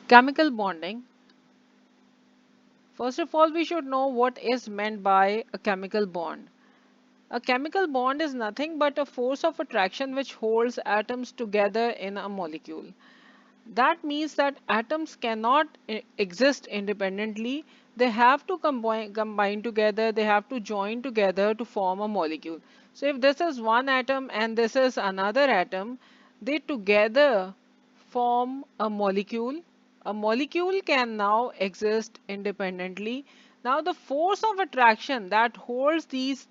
Chemical bonding. First of all, we should know what is meant by a chemical bond. A chemical bond is nothing but a force of attraction which holds atoms together in a molecule. That means that atoms cannot exist independently. They have to combine together, they have to join together to form a molecule. So if this is one atom and this is another atom, they together form a molecule. A molecule can now exist independently. Now the force of attraction that holds these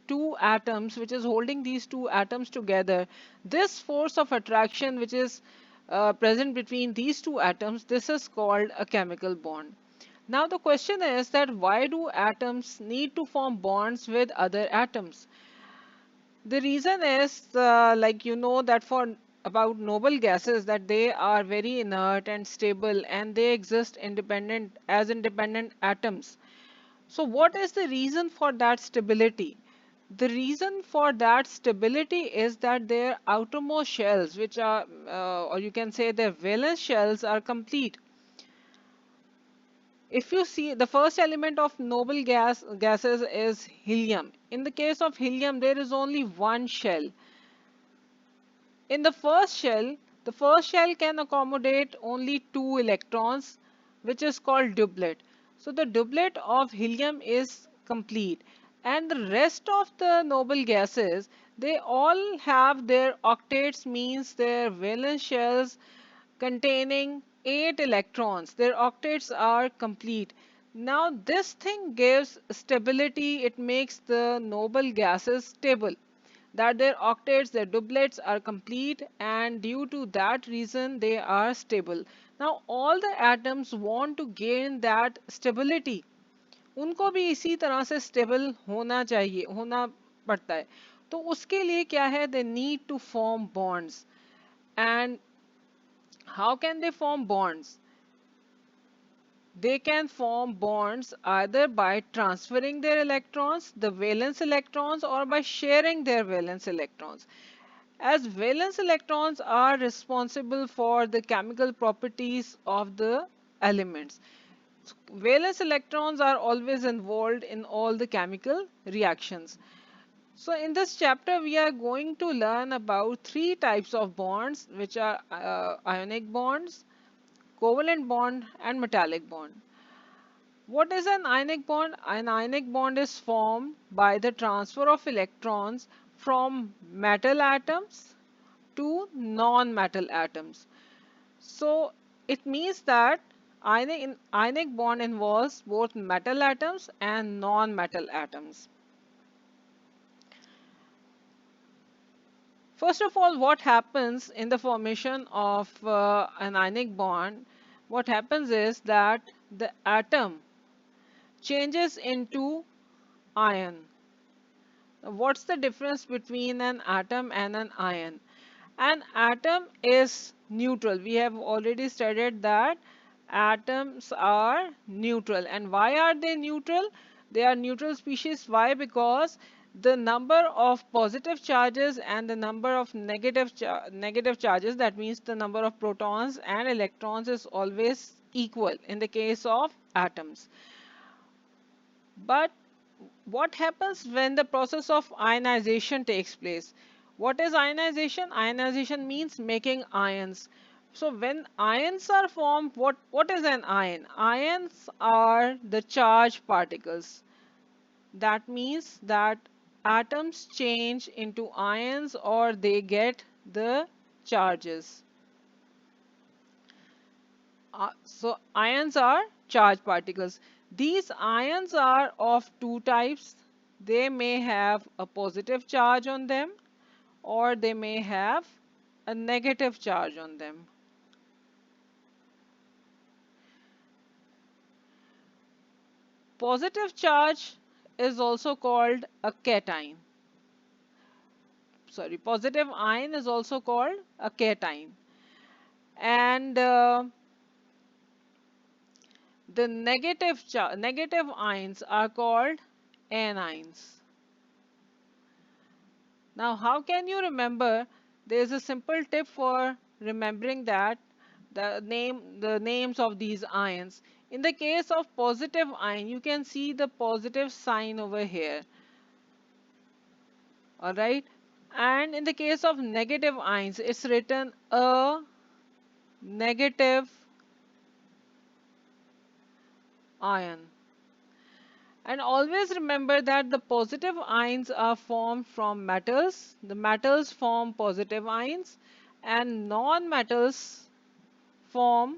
two atoms, which is holding these two atoms together, this force of attraction which is present between these two atoms, this is called a chemical bond. Now the question is that why do atoms need to form bonds with other atoms? The reason is like you know that for about noble gases that they are very inert and stable and they exist independent as independent atoms. So what is the reason for that stability? The reason for that stability is that their outermost shells, which are, or you can say their valence shells, are complete. If you see, the first element of noble gases is helium. In the case of helium, there is only one shell. In the first shell can accommodate only two electrons, which is called doublet. So the doublet of helium is complete. And the rest of the noble gases, they all have their octets, means their valence shells containing 8 electrons. Their octets are complete. Now this thing gives stability, it makes the noble gases stable, that their octets, their doublets are complete, and due to that reason they are stable. Now all the atoms want to gain that stability. उनको भी इसी तरह से stable होना चाहिए, होना पड़ता है. तो उसके लिए क्या है, they need to form bonds. And how can they form bonds? They can form bonds either by transferring their electrons, the valence electrons, or by sharing their valence electrons. As valence electrons are responsible for the chemical properties of the elements. Valence electrons are always involved in all the chemical reactions. So in this chapter, we are going to learn about three types of bonds, which are ionic bonds, covalent bond, and metallic bond. What is an ionic bond? An ionic bond is formed by the transfer of electrons from metal atoms to non-metal atoms. So it means that ionic bond involves both metal atoms and non-metal atoms. First of all, what happens in the formation of an ionic bond? What happens is that the atom changes into ion. What's the difference between an atom and an ion? An atom is neutral. We have already studied that atoms are neutral. And why are they neutral? They are neutral species. Why? Because the number of positive charges and the number of negative charges, that means the number of protons and electrons, is always equal in the case of atoms. But what happens when the process of ionization takes place? What is ionization? Ionization means making ions. So when ions are formed, what is an ion? Ions are the charged particles. That means that atoms change into ions or they get the charges. So ions are charged particles. These ions are of two types. They may have a positive charge on them or they may have a negative charge on them. Positive charge is also called a cation. Sorry, positive ion is also called a cation. And the negative ions are called anions. Now, how can you remember? There is a simple tip for remembering that. the names of these ions. In the case of positive ion, you can see the positive sign over here. All right. And in the case of negative ions, it's written a negative ion. And always remember that the positive ions are formed from metals. The metals form positive ions, and non-metals form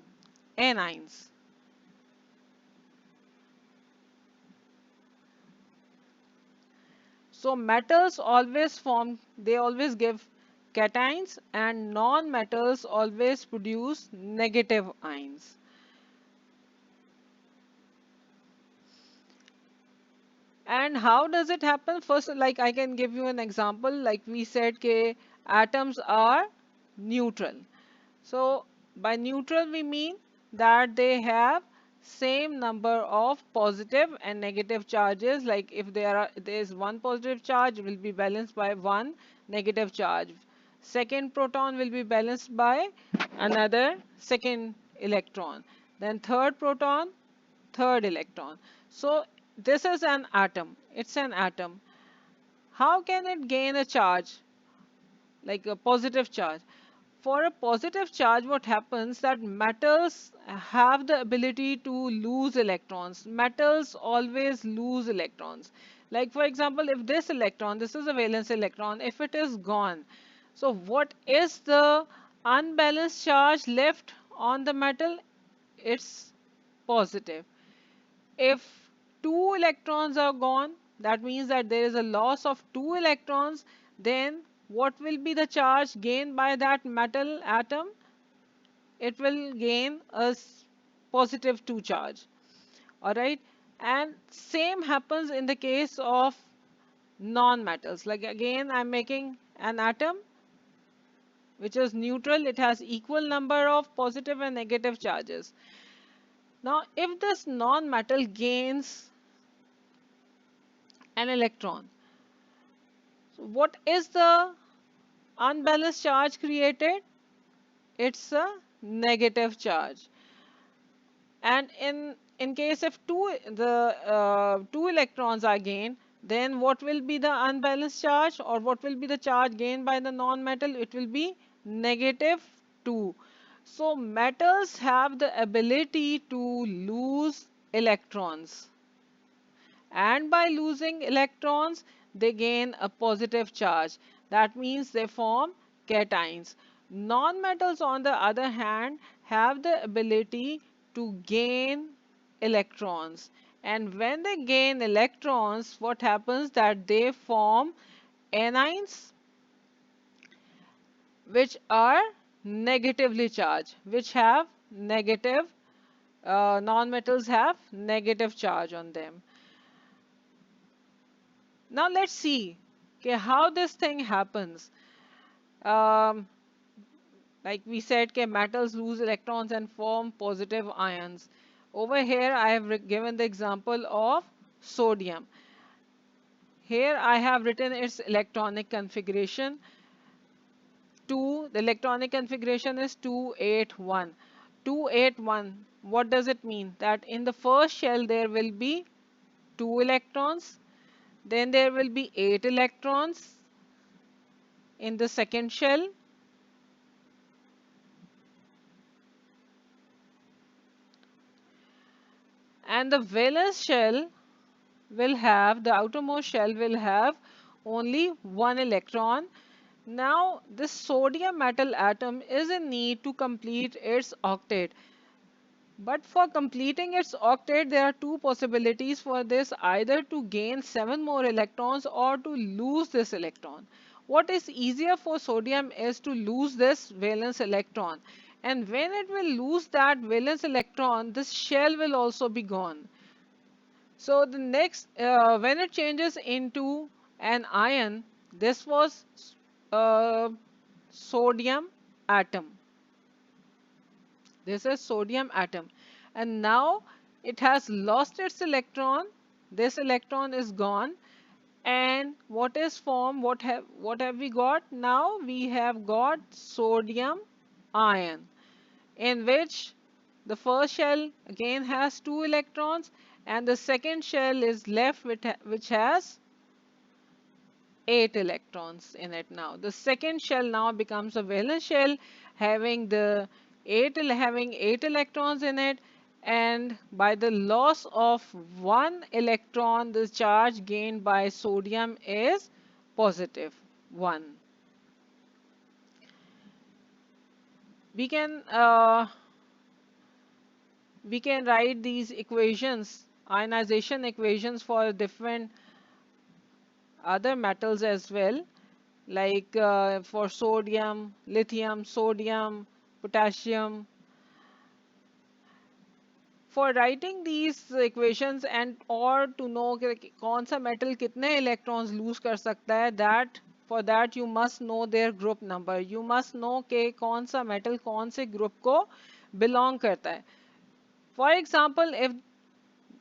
anions. So metals always form, they always give cations, and non-metals always produce negative ions. And how does it happen? First, like I can give you an example. Like we said, atoms are neutral. So by neutral we mean that they have same number of positive and negative charges. Like if there is one positive charge, will be balanced by one negative charge. Second proton will be balanced by another second electron. Then third proton, third electron. So this is an atom. It's an atom. How can it gain a charge, like a positive charge? For a positive charge, what happens that metals have the ability to lose electrons. Metals always lose electrons. Like for example, if this electron, this is a valence electron, if it is gone, so what is the unbalanced charge left on the metal? It's positive. If two electrons are gone, that means that there is a loss of two electrons, then what will be the charge gained by that metal atom? It will gain a positive 2 charge. Alright. And same happens in the case of non-metals. Like again, I'm making an atom which is neutral. It has equal number of positive and negative charges. Now, if this non-metal gains an electron, so what is the unbalanced charge created? It's a negative charge. And in case if two electrons are gained, then what will be the unbalanced charge, or what will be the charge gained by the non-metal? It will be negative 2. So metals have the ability to lose electrons, and by losing electrons they gain a positive charge. That means they form cations. Non-metals on the other hand have the ability to gain electrons, and when they gain electrons, what happens that they form anions which are negatively charged, which have negative, non-metals have negative charge on them. Now let's see, okay, how this thing happens. Um, like we said, okay, metals lose electrons and form positive ions. Over here, I have given the example of sodium. Here I have written its electronic configuration. The electronic configuration is 281. 281, what does it mean? That in the first shell there will be 2 electrons, then there will be 8 electrons in the second shell, and the valence shell will have, the outermost shell will have only 1 electron. Now this sodium metal atom is in need to complete its octet. But for completing its octet, there are two possibilities for this, either to gain 7 more electrons or to lose this electron. What is easier for sodium is to lose this valence electron. And when it will lose that valence electron, this shell will also be gone. So the next, when it changes into an ion, this was a sodium atom. This is sodium atom, and now it has lost its electron. This electron is gone, and what is formed? What have we got? Now we have got sodium ion. in which the first shell again has 2 electrons and the second shell is left which has 8 electrons in it now. The second shell now becomes a valence shell having the 8 electrons in it, and by the loss of 1 electron the charge gained by sodium is positive 1. We can uh, we can write these equations, ionization equations for different other metals as well, like for sodium, lithium, sodium, potassium. For writing these equations and or to know कि कौन सा metal कितने electrons lose कर सकता है, that for that you must know their group number. You must know कि कौन सा metal कौन से group को belong करता है. For example, if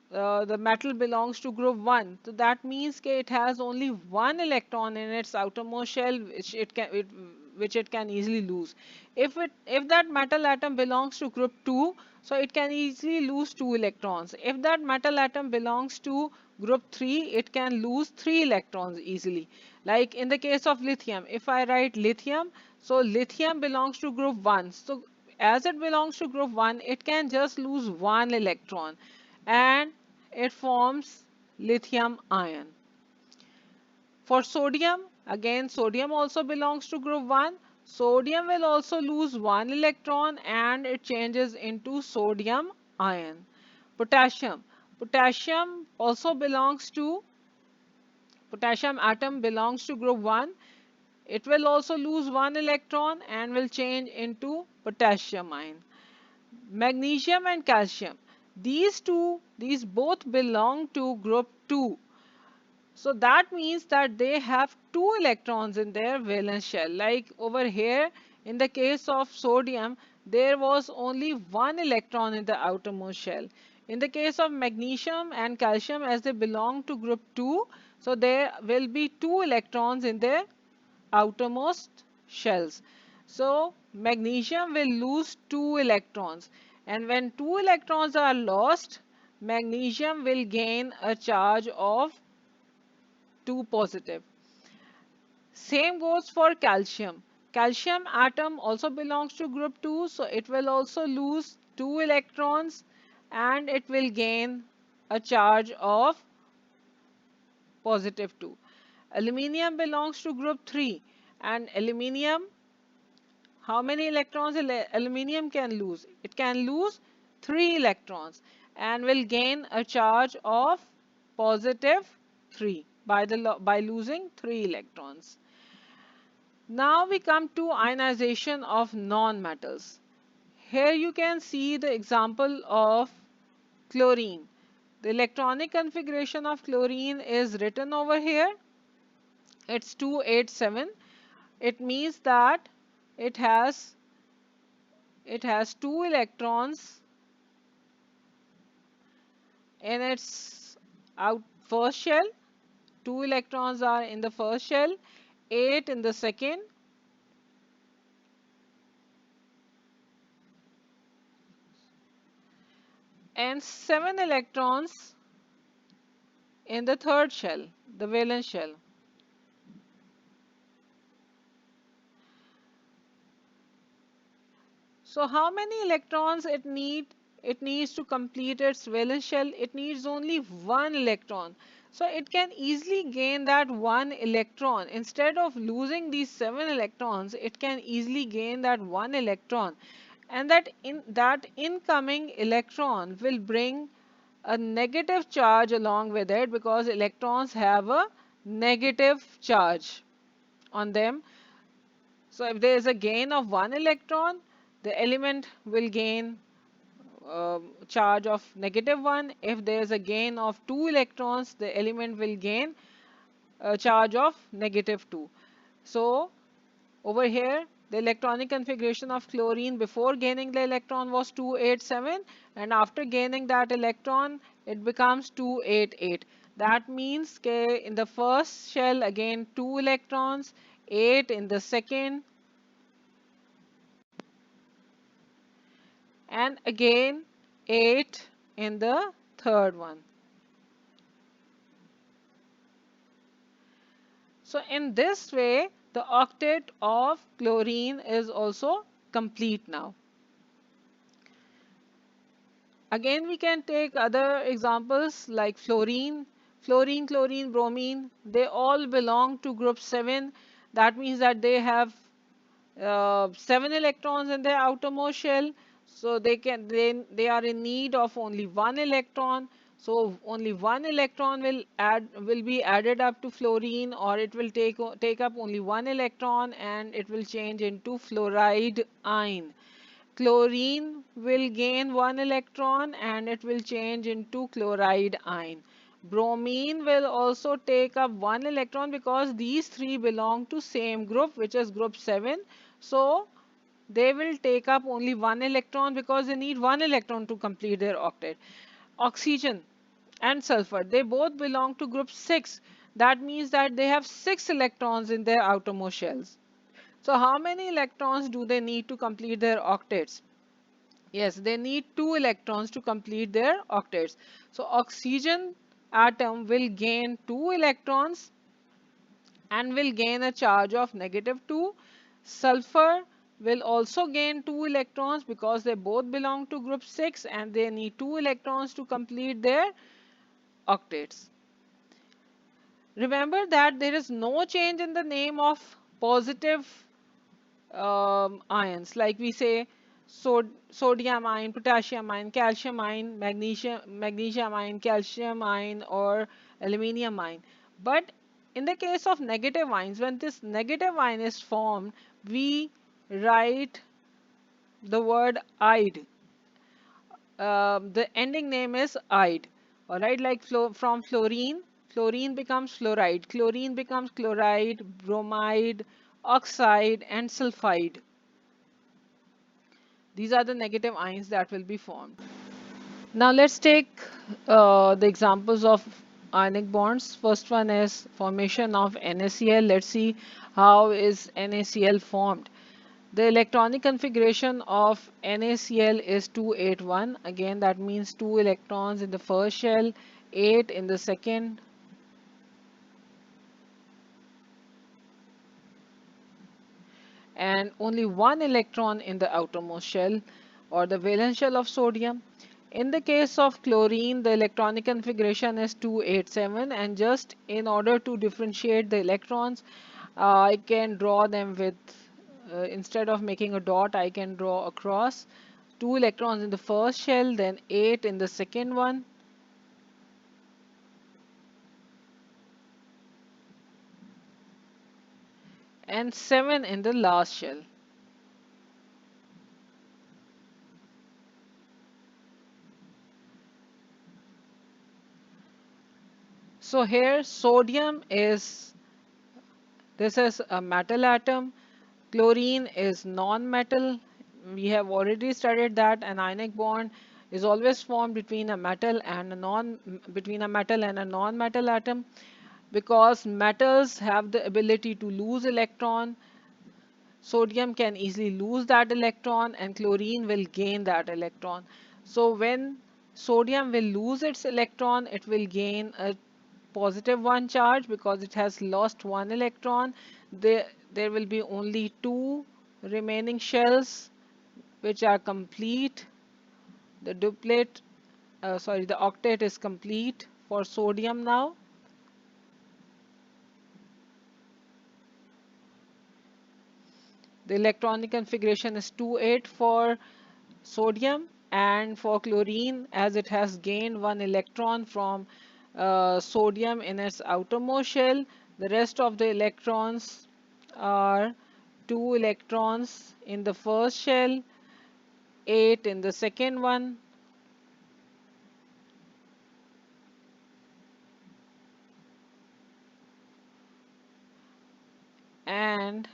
the metal belongs to group 1, so that means that it has only one electron in its outermost shell which it can easily lose. If that metal atom belongs to group 2, so it can easily lose 2 electrons. If that metal atom belongs to group 3, it can lose 3 electrons easily. Like in the case of lithium, if I write lithium, so lithium belongs to group 1. So as it belongs to group 1, it can just lose 1 electron and it forms lithium ion. For sodium, again sodium also belongs to group 1. Sodium will also lose 1 electron and it changes into sodium ion. Potassium. Potassium atom belongs to group 1. It will also lose 1 electron and will change into potassium ion. Magnesium and calcium. These both belong to group 2. So that means that they have 2 electrons in their valence shell. Like over here, in the case of sodium, there was only 1 electron in the outermost shell. In the case of magnesium and calcium, as they belong to group 2, so there will be 2 electrons in their outermost shells. So magnesium will lose 2 electrons, and when 2 electrons are lost, magnesium will gain a charge of 2 positive. Same goes for calcium. Calcium atom also belongs to group 2, so it will also lose 2 electrons and it will gain a charge of positive 2. Aluminium belongs to group 3, and aluminium, how many electrons aluminium can lose? It can lose 3 electrons and will gain a charge of positive 3 by losing 3 electrons. Now we come to ionization of non-metals. Here you can see the example of chlorine. The electronic configuration of chlorine is written over here. It's 287. It means that it has 2 electrons in its first shell. 2 electrons are in the first shell, 8 in the second, and 7 electrons in the third shell, the valence shell. So how many electrons it needs to complete its valence shell? It needs only 1 electron. So it can easily gain that 1 electron. Instead of losing these 7 electrons, it can easily gain that 1 electron. And that incoming electron will bring a negative charge along with it, because electrons have a negative charge on them. So if there is a gain of 1 electron, the element will gain charge of -1. If there is a gain of 2 electrons, the element will gain a charge of -2. So over here, the electronic configuration of chlorine before gaining the electron was 287, and after gaining that electron, it becomes 288. That means in the first shell again 2 electrons, 8 in the second, and again 8 in the third one. So in this way, the octet of chlorine is also complete now. Again, we can take other examples like fluorine, chlorine, bromine. They all belong to group 7. That means that they have 7 electrons in their outermost shell. So they are in need of only 1 electron. So only 1 electron will be added up to fluorine, or it will take up only 1 electron and it will change into fluoride ion. Chlorine will gain 1 electron and it will change into chloride ion. Bromine will also take up 1 electron because these three belong to same group, which is group 7. So they will take up only 1 electron because they need 1 electron to complete their octet. Oxygen and sulfur, they both belong to group 6. That means that they have 6 electrons in their outermost shells. So how many electrons do they need to complete their octets? Yes, they need 2 electrons to complete their octets. So oxygen atom will gain 2 electrons and will gain a charge of -2. Sulfur will also gain 2 electrons because they both belong to group 6 and they need 2 electrons to complete their octets. Remember that there is no change in the name of positive ions, like we say sodium ion, potassium ion, calcium ion, magnesium ion, calcium ion, or aluminium ion. But in the case of negative ions, when this negative ion is formed, we write the word "ide." The ending name is "ide." All right, like from fluorine, fluorine becomes fluoride, chlorine becomes chloride, bromide, oxide, and sulfide. These are the negative ions that will be formed. Now let's take the examples of ionic bonds. First one is formation of NaCl. Let's see how is NaCl formed. The electronic configuration of NaCl is 281. Again, that means 2 electrons in the first shell, 8 in the second, and only 1 electron in the outermost shell or the valence shell of sodium. In the case of chlorine, the electronic configuration is 287, and just in order to differentiate the electrons, I can draw them with, instead of making a dot, I can draw a cross. 2 electrons in the first shell, then 8 in the second one, and 7 in the last shell. So here sodium is, this is a metal atom. Chlorine is non-metal. We have already studied that an ionic bond is always formed between a metal and a non-metal atom, because metals have the ability to lose electron. Sodium can easily lose that electron and chlorine will gain that electron. So when sodium will lose its electron, it will gain a +1 charge because it has lost 1 electron. There will be only 2 remaining shells which are complete. The the octet is complete for sodium now. The electronic configuration is 2,8 for sodium, and for chlorine, as it has gained 1 electron from sodium in its outermost shell, the rest of the electrons are 2 electrons in the first shell, 8 in the second one, and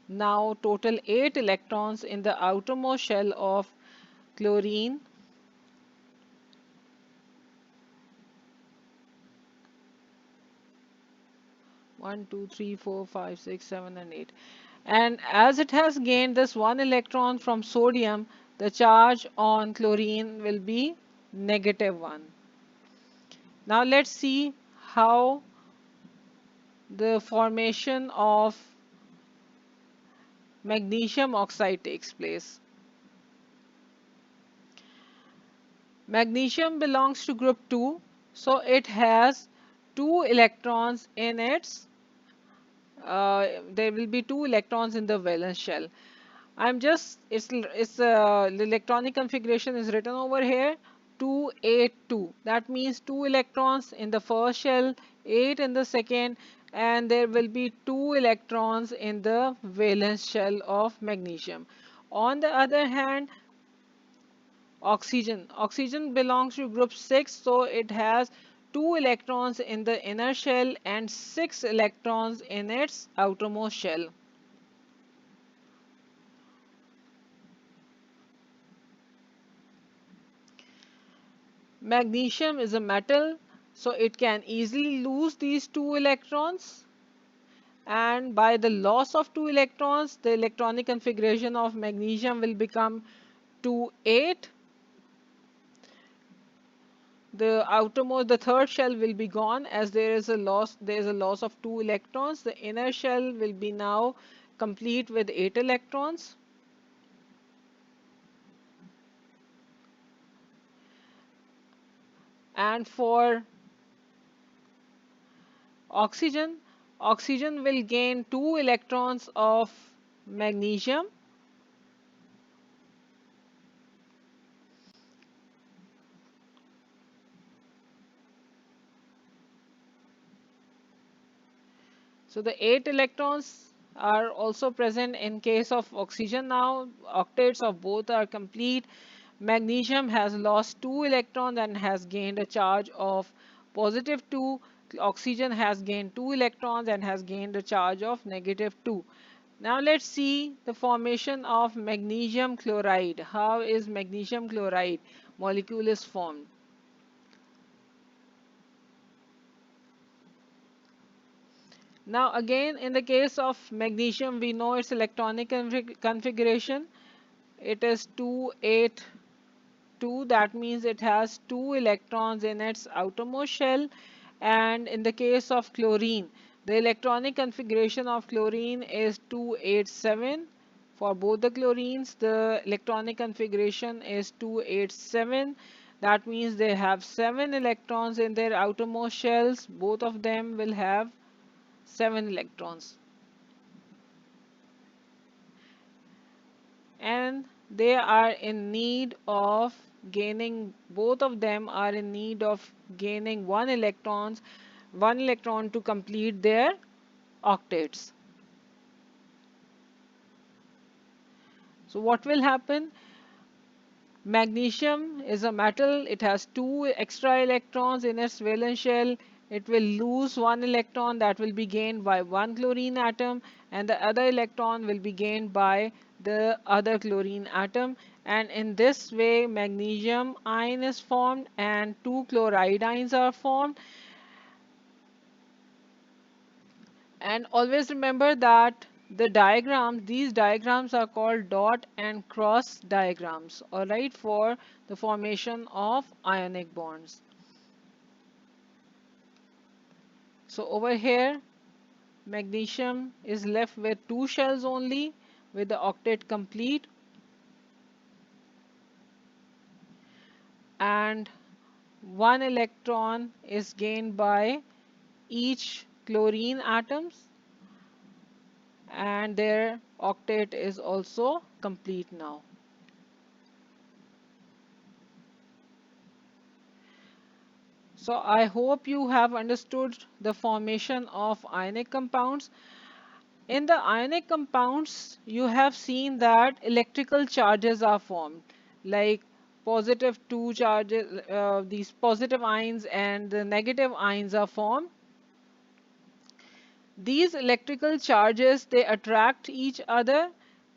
now total 8 electrons in the outermost shell of chlorine. One, 2, 3, 4, 5, 6, 7, and 8. And as it has gained this 1 electron from sodium, the charge on chlorine will be -1. Now let's see how the formation of magnesium oxide takes place. Magnesium belongs to group 2, so it has 2 electrons in its there will be 2 electrons in the valence shell. I'm just the electronic configuration is written over here 282. That means 2 electrons in the first shell, 8 in the second, and there will be 2 electrons in the valence shell of magnesium. On the other hand, oxygen belongs to group 6, so it has 2 electrons in the inner shell and 6 electrons in its outermost shell. Magnesium is a metal, so it can easily lose these 2 electrons, and by the loss of 2 electrons, the electronic configuration of magnesium will become 2,8. The outermost, the third shell will be gone as there is a loss of 2 electrons. The inner shell will be now complete with 8 electrons. And for oxygen, oxygen will gain 2 electrons of magnesium, so the 8 electrons are also present in case of oxygen now. Octets of both are complete. Magnesium has lost 2 electrons and has gained a charge of +2. Oxygen has gained 2 electrons and has gained a charge of -2. Now let's see the formation of magnesium chloride. How is magnesium chloride molecule is formed? Now again, in the case of magnesium, we know its electronic configuration. It is 282. That means it has 2 electrons in its outermost shell. And in the case of chlorine, the electronic configuration of chlorine is 287. For both the chlorines, the electronic configuration is 287. That means they have 7 electrons in their outermost shells. Both of them will have 7 electrons, and they are in need of gaining, both of them are in need of gaining 1 electron to complete their octets. So what will happen? Magnesium is a metal. It has 2 extra electrons in its valence shell. It will lose 1 electron that will be gained by one chlorine atom, and the other electron will be gained by the other chlorine atom. And in this way, magnesium ion is formed and 2 chloride ions are formed. And always remember that these diagrams are called dot and cross diagrams, alright, for the formation of ionic bonds. So over here, magnesium is left with 2 shells only with the octet complete, and 1 electron is gained by each chlorine atoms, and their octet is also complete now. So I hope you have understood the formation of ionic compounds. In the ionic compounds, you have seen that electrical charges are formed, like +2 charges, these positive ions and the negative ions are formed. These electrical charges, they attract each other,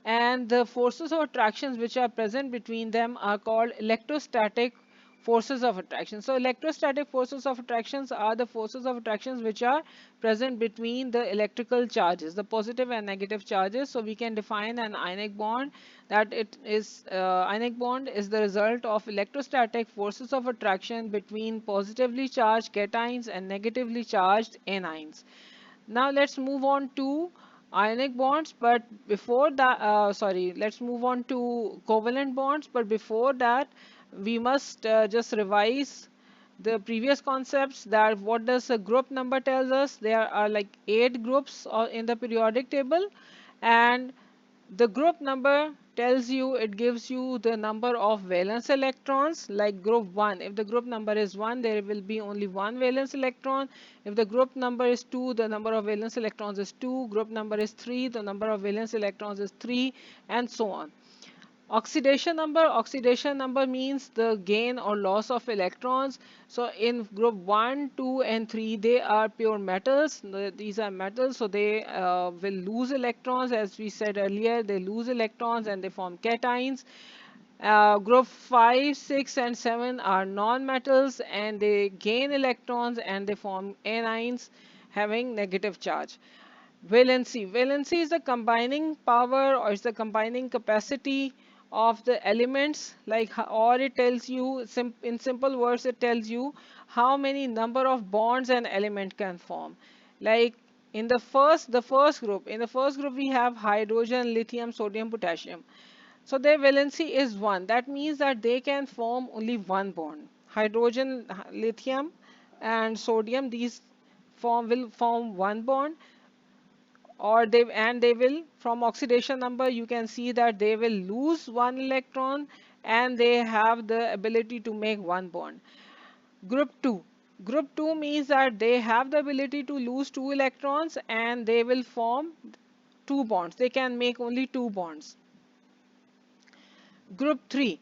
and the forces of attractions which are present between them are called electrostatic forces of attraction. So electrostatic forces of attractions are the forces of attractions which are present between the electrical charges, the positive and negative charges. So we can define an ionic bond that it is ionic bond is the result of electrostatic forces of attraction between positively charged cations and negatively charged anions. Now let's move on to ionic bonds, but before that, let's move on to covalent bonds, but before that, we must just revise the previous concepts. That what does a group number tells us? There are like 8 groups in the periodic table, and the group number tells you, it gives you the number of valence electrons. Like group 1, if the group number is 1, there will be only one valence electron. If the group number is 2, the number of valence electrons is 2. Group number is 3, the number of valence electrons is 3, and so on. Oxidation number means the gain or loss of electrons. So in group 1, 2 and 3, they are pure metals. These are metals, so they will lose electrons. As we said earlier, they lose electrons and they form cations. Group 5, 6 and 7 are non-metals and they gain electrons and they form anions having negative charge. Valency is the combining power, or is the combining capacity of the elements, like or it tells you in simple words, it tells you how many number of bonds an element can form. Like in the first group we have hydrogen, lithium, sodium, potassium. So their valency is 1. That means that they can form only one bond. Hydrogen, lithium and sodium, these will form one bond, or they will, from oxidation number you can see that they will lose one electron and they have the ability to make one bond. Group 2 means that they have the ability to lose two electrons and they will form two bonds. They can make only two bonds. Group 3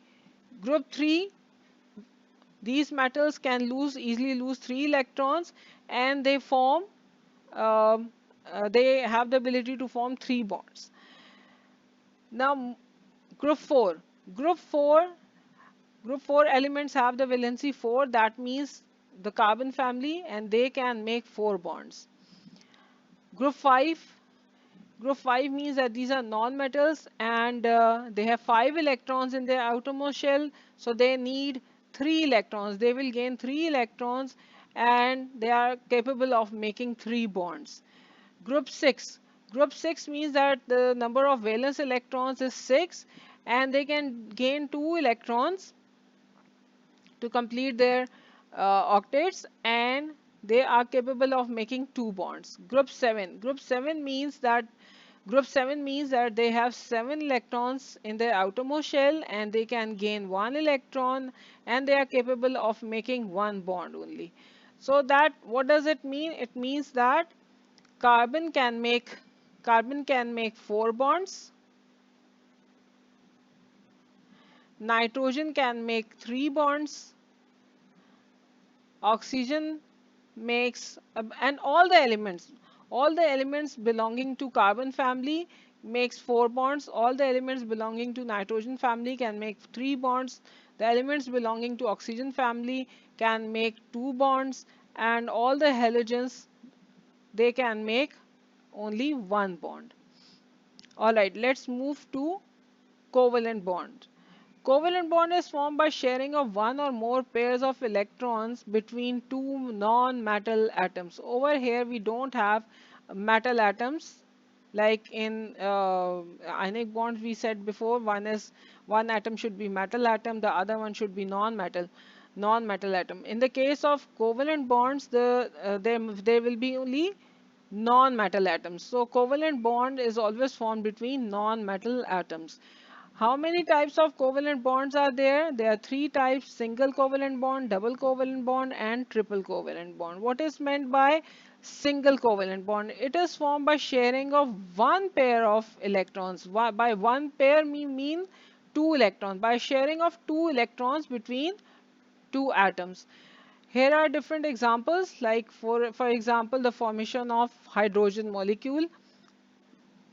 these metals can easily lose three electrons and they form they have the ability to form three bonds. Now group 4 group 4 group 4 elements have the valency 4. That means the carbon family, and they can make four bonds. Group 5 means that these are non-metals and they have 5 electrons in their outermost shell, so they need 3 electrons. They will gain 3 electrons and they are capable of making 3 bonds. Group 6 means that the number of valence electrons is 6 and they can gain 2 electrons to complete their octets, and they are capable of making two bonds. Group 7 means that they have 7 electrons in their outermost shell and they can gain 1 electron and they are capable of making one bond only. So that, what does it mean? It means that carbon can make 4 bonds, nitrogen can make 3 bonds, oxygen makes, and all the elements belonging to carbon family makes 4 bonds. All the elements belonging to nitrogen family can make 3 bonds. The elements belonging to oxygen family can make 2 bonds, and all the halogens, they can make only one bond. All right, let's move to covalent bond. Covalent bond is formed by sharing of one or more pairs of electrons between two non-metal atoms. Over here we don't have metal atoms like in ionic bonds. We said before, one atom should be metal atom, the other one should be non-metal atom. In the case of covalent bonds, there will be only non-metal atoms. So covalent bond is always formed between non-metal atoms. How many types of covalent bonds are there? There are 3 types: single covalent bond, double covalent bond, and triple covalent bond. What is meant by single covalent bond? It is formed by sharing of one pair of electrons. By one pair mean 2 electrons. By sharing of 2 electrons between two atoms. Here are different examples, like for example, the formation of hydrogen molecule.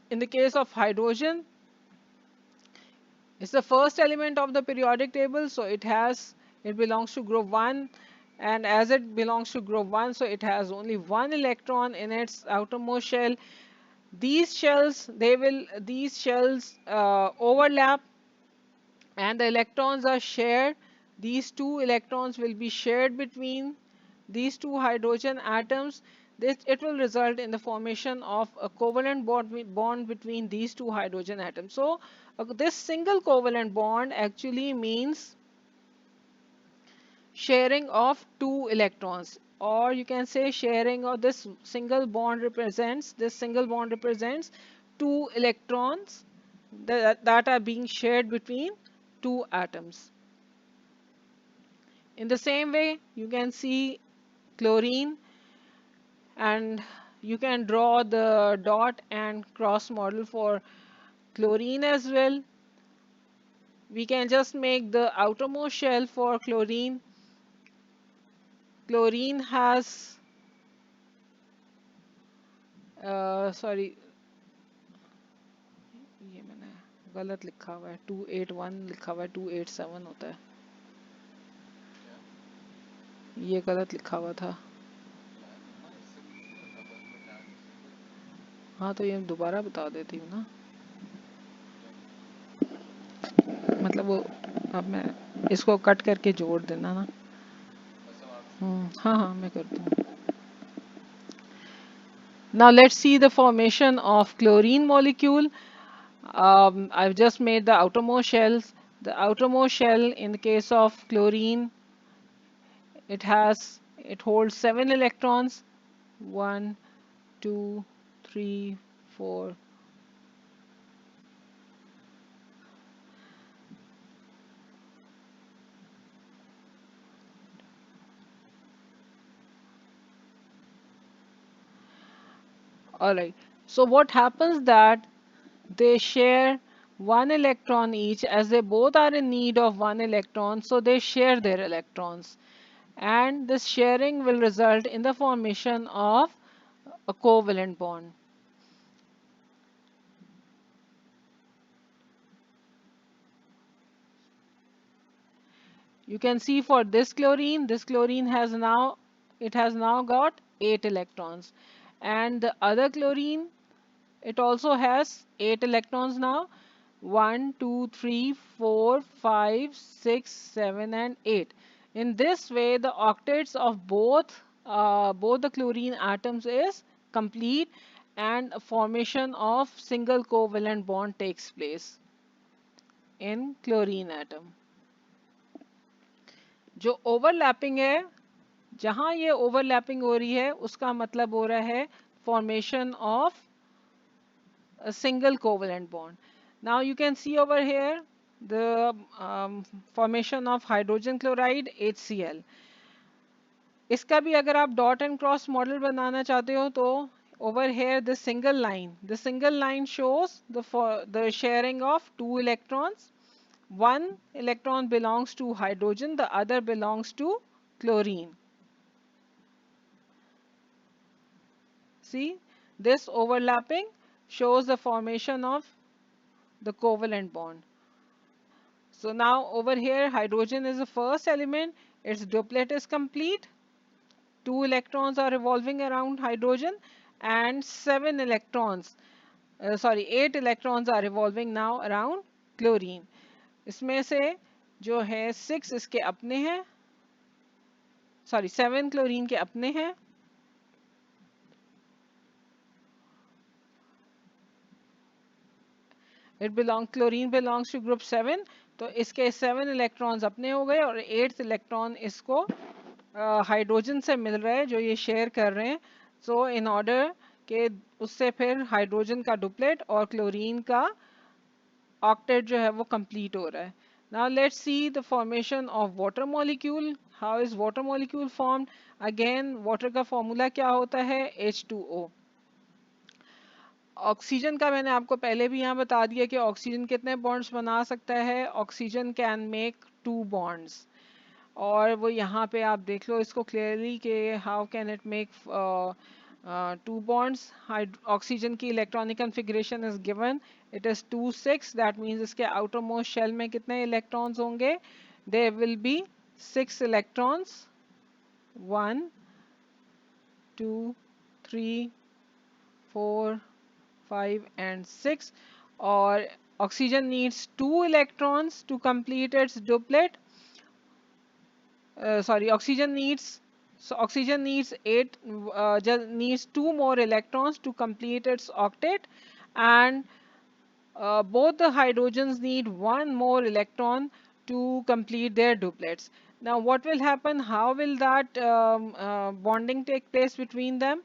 In the case of hydrogen, it's the first element of the periodic table, so it has It belongs to group 1, and as it belongs to group 1, so it has only one electron in its outermost shell. These shells overlap, and the electrons are shared. These two electrons will be shared between these two hydrogen atoms. It will result in the formation of a covalent bond between these two hydrogen atoms. So this single covalent bond actually means sharing of two electrons, or you can say sharing of this single bond represents two electrons that are being shared between two atoms. In the same way, you can see chlorine, and you can draw the dot and cross model for chlorine as well. We can just make the outermost shell for chlorine. Chlorine has sorry, ये मैंने गलत लिखा हुआ है, 281 लिखा हुआ है, 287 होता है, ये गलत लिखा हुआ था। हाँ तो ये दोबारा बता देती हूँ ना, मतलब वो अब मैं इसको कट करके जोड़ देना ना। हाँ हाँ मैं करती हूँ। Now let's see the formation of chlorine molecule. I've just made the outermost shells. The outermost shell in the case of chlorine, it holds 7 electrons. 1, 2, 3, 4. Alright, so what happens that they share one electron each, as they both are in need of one electron, so they share their electrons. And this sharing will result in the formation of a covalent bond. You can see for this chlorine has now got 8 electrons, and the other chlorine, it also has 8 electrons now. 1, 2, 3, 4, 5, 6, 7, and 8. In this way, the octets of both the chlorine atoms is complete, and a formation of single covalent bond takes place in chlorine atom. जो overlapping है, जहां ये overlapping हो रही है, उसका मतलब हो रहा है formation of a single covalent bond. Now you can see over here the formation of hydrogen chloride HCl. इसका भी अगर आप डॉट एंड क्रॉस मॉडल बनाना चाहते हो तो over here the single line shows the sharing of two electrons. One electron belongs to hydrogen, the other belongs to chlorine. See, this overlapping shows the formation of the covalent bond. So now over here hydrogen is the first element, its duplet is complete, 2 electrons are revolving around hydrogen, and 8 electrons are revolving now around chlorine. इसमें से जो है 6 इसके अपने हैं, 7 chlorine के अपने हैं, chlorine belongs to group 7, तो इसके 7 इलेक्ट्रॉन्स अपने हो गए और 8th इलेक्ट्रॉन इसको हाइड्रोजन से मिल रहा है जो ये शेयर कर रहे हैं. सो इन ऑर्डर के उससे फिर हाइड्रोजन का डुप्लेट और क्लोरीन का ऑक्टेट जो है वो कंप्लीट हो रहा है. Now let's see the formation of water molecule. How is water molecule formed? Again, water का फॉर्मूला क्या होता है? H2O. ऑक्सीजन का मैंने आपको पहले भी यहाँ बता दिया कि ऑक्सीजन कितने बॉन्ड्स बना सकता है. ऑक्सीजन कैन मेक 2 बॉन्ड्स, और वो यहाँ पे आप देख लो इसको क्लियरली कि how can it make 2 bonds. Oxygen की electronic configuration is given, it is 2 6. That means इसके आउटर मोस्ट शेल में कितने इलेक्ट्रॉन्स होंगे? They will be 6 electrons, 1, 2, 3, 4, 5 and 6, or oxygen needs 2 electrons to complete its duplet. Sorry, oxygen needs 8, just needs 2 more electrons to complete its octet, and both the hydrogens need 1 more electron to complete their duplets. Now what will happen? How will that bonding take place between them?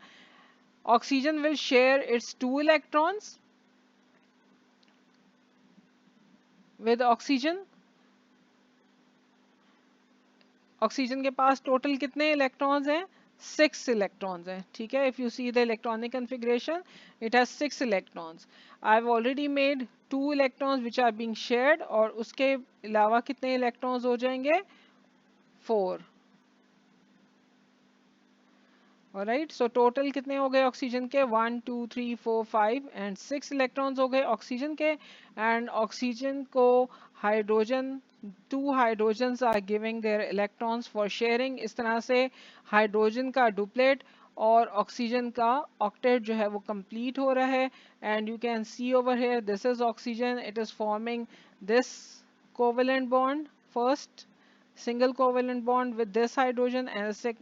Oxygen will share its 2 electrons with oxygen. Oxygen के पास total कितने electrons हैं? 6 electrons हैं, ठीक है. If you see the electronic configuration, it has 6 electrons. I have already made 2 electrons which are being shared, और उसके अलावा कितने इलेक्ट्रॉन्स हो जाएंगे? 4. ऑलराइट, सो टोटल कितने हो गए ऑक्सीजन के? 1 2 3 4 5 एंड 6 इलेक्ट्रॉन्स हो गए ऑक्सीजन के. एंड ऑक्सीजन को hydrogen, 2 hydrogens are giving their electrons for sharing. इस तरह से हाइड्रोजन का डुप्लेट और ऑक्सीजन का ऑक्टेट जो है वो कंप्लीट हो रहा है. And you can see over here, this is oxygen, it is forming this covalent bond, first single covalent bond with this hydrogen, and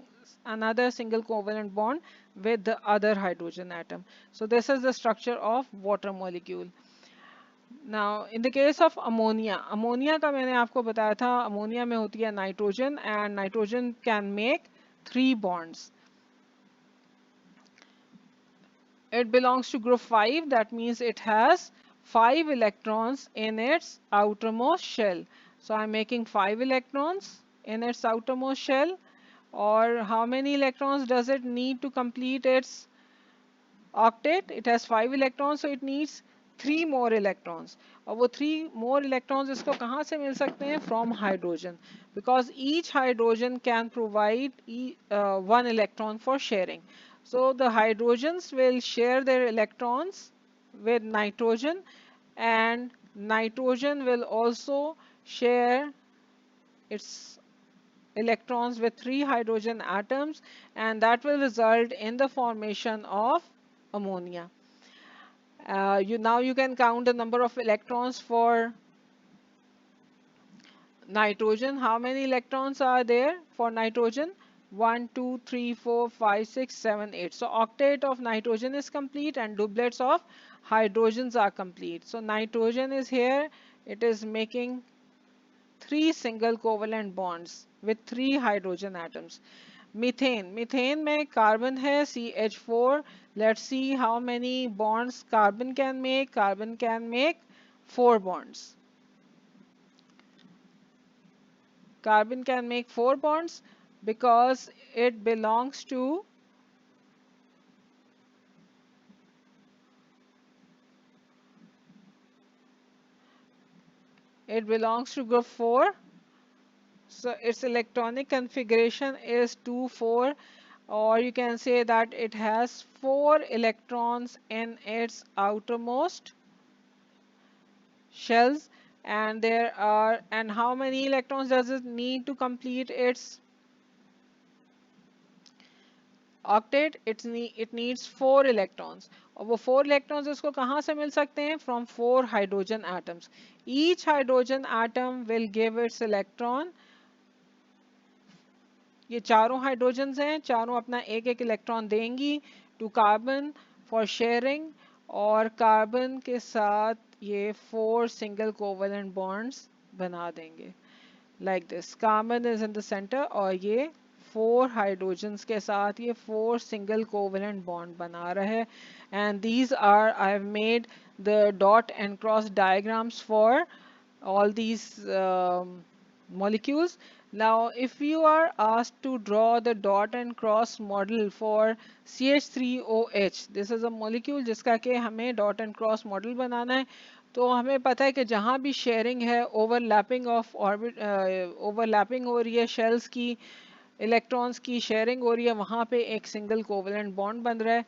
another single covalent bond with the other hydrogen atom. So this is the structure of water molecule. Now in the case of ammonia, ammonia का मैंने आपको बताया था, ammonia में होती है nitrogen, and nitrogen can make 3 bonds. It belongs to group 5, that means it has 5 electrons in its outermost shell. So I'm making 5 electrons in its outermost shell. Or how many electrons does it need to complete its octet? It has 5 electrons, so it needs 3 more electrons. और वो 3 more electrons इसको कहाँ से मिल सकते हैं? From hydrogen, because each hydrogen can provide 1 electron for sharing. So the hydrogens will share their electrons with nitrogen, and nitrogen will also share its electrons with 3 hydrogen atoms, and that will result in the formation of ammonia. Now you can count the number of electrons for nitrogen. How many electrons are there for nitrogen? 1 2 3 4 5 6 7 8. So octet of nitrogen is complete, and doublets of hydrogens are complete. So nitrogen is here, it is making 3 single covalent bonds with 3 hydrogen atoms. Methane, methane में carbon है CH4. Let's see how many bonds carbon can make. Carbon can make 4 bonds. Carbon can make 4 bonds because it belongs to group 4. So its electronic configuration is 2 4, or you can say that it has 4 electrons in its outermost shells. And how many electrons does it need to complete its octet? It needs 4 electrons. और वो 4 electrons इसको कहाँ से मिल सकते हैं? From 4 hydrogen atoms. Each hydrogen atom will give its electron. ये चारों hydrogens हैं, चारों अपना एक एक इलेक्ट्रॉन देंगी टू कार्बन फॉर शेयरिंग, और कार्बन के साथ ये 4 सिंगल कोवेलेंट बॉन्ड्स बना देंगे like this. Carbon is in the centre, और ये 4 हाइड्रोजन्स के साथ ये 4 सिंगल कोवेलेंट बॉन्ड बना रहे हैं. And these are, I have made the dot and cross diagrams for all these molecules. Now if you are asked to draw the dot and cross model for CH3OH, this is a molecule जिसका कि हमें dot and cross model बनाना है, तो हमें पता है कि जहाँ भी शेयरिंग है, ओवरलैपिंग ऑफ ऑर्बिट, ओवरलैपिंग हो रही है, शेल्स की इलेक्ट्रॉन्स की शेयरिंग हो रही है, वहाँ पे एक सिंगल कोवेलेंट बॉन्ड बन रहा है.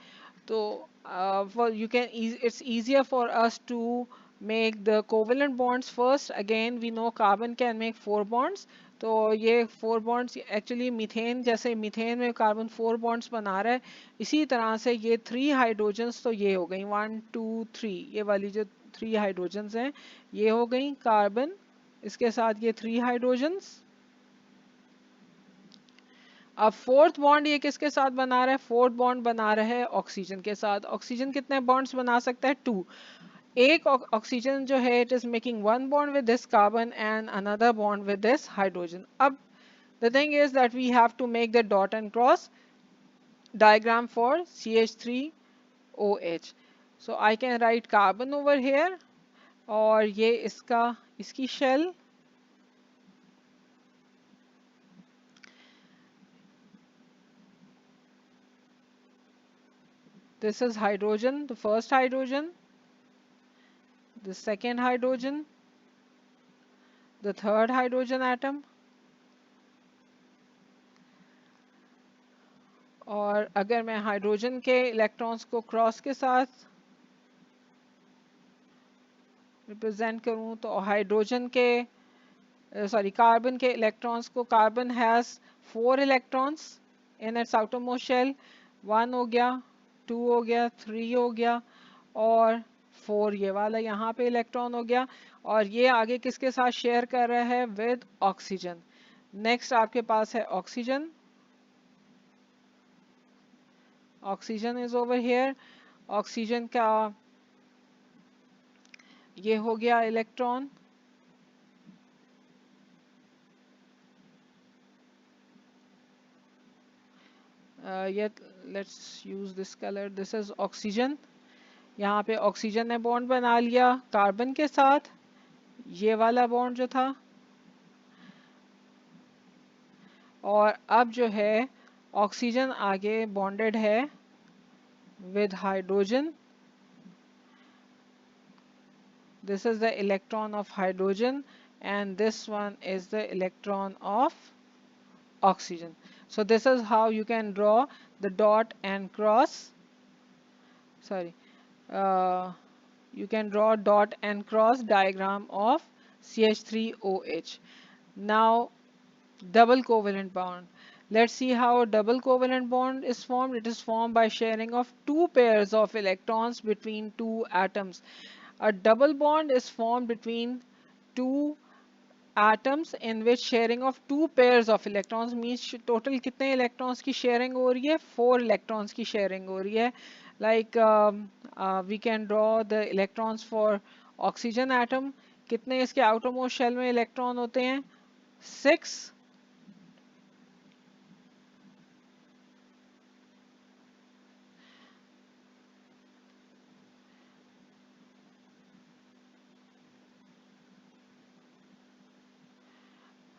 तो it's easier for us to make the covalent bonds first. Again, we know carbon can make 4 bonds. तो ये 4 बॉन्ड्स एक्चुअली मीथेन, जैसे मीथेन में कार्बन 4 बॉन्ड्स बना रहा है, इसी तरह से ये 3 हाइड्रोजन्स तो ये हो गई 1 2 3, ये वाली जो 3 हाइड्रोजन्स हैं ये हो गई कार्बन, इसके साथ ये 3 हाइड्रोजन्स। अब फोर्थ बॉन्ड ये किसके साथ बना रहा है? फोर्थ बॉन्ड बना रहा है ऑक्सीजन के साथ। ऑक्सीजन कितने बॉन्ड्स बना सकता है? 2। एक ऑक्सीजन जो है it is making one bond with this carbon and another bond with this hydrogen. अब the thing is that we have to make the dot and cross diagram for CH3OH. So I can write carbon over here और ये इसकी shell, this is hydrogen, the first hydrogen, the second hydrogen, the third hydrogen atom, और अगर मैं hydrogen के electrons को cross के साथ रिप्रेजेंट करूं तो हाइड्रोजन के सॉरी कार्बन के इलेक्ट्रॉन्स को, carbon has 4 electrons in its outermost shell, 1 हो गया, 2 हो गया, 3 हो गया और 4 ये वाला यहाँ पे इलेक्ट्रॉन हो गया। और ये आगे किसके साथ शेयर कर रहा है? With oxygen. नेक्स्ट आपके पास है oxygen, oxygen is over here. Oxygen का ये हो गया electron, yet let's use this color, this is oxygen। यहाँ पे ऑक्सीजन ने बॉन्ड बना लिया कार्बन के साथ, ये वाला बॉन्ड जो था, और अब जो है ऑक्सीजन आगे बॉन्डेड है with hydrogen, this is the electron of hydrogen and this one is the electron of oxygen. So this is how you can draw the dot and cross, sorry, uh, you can draw dot and cross diagram of CH3OH. Now double covalent bond. Let's see how a double covalent bond is formed. It is formed by sharing of 2 pairs of electrons between 2 atoms. A double bond is formed between 2 atoms in which sharing of 2 pairs of electrons means total कितने electrons की sharing हो रही है? 4 electrons की sharing हो रही है. Like we can draw the electrons for oxygen atom. कितने इसके outermost shell में electron होते हैं? 6.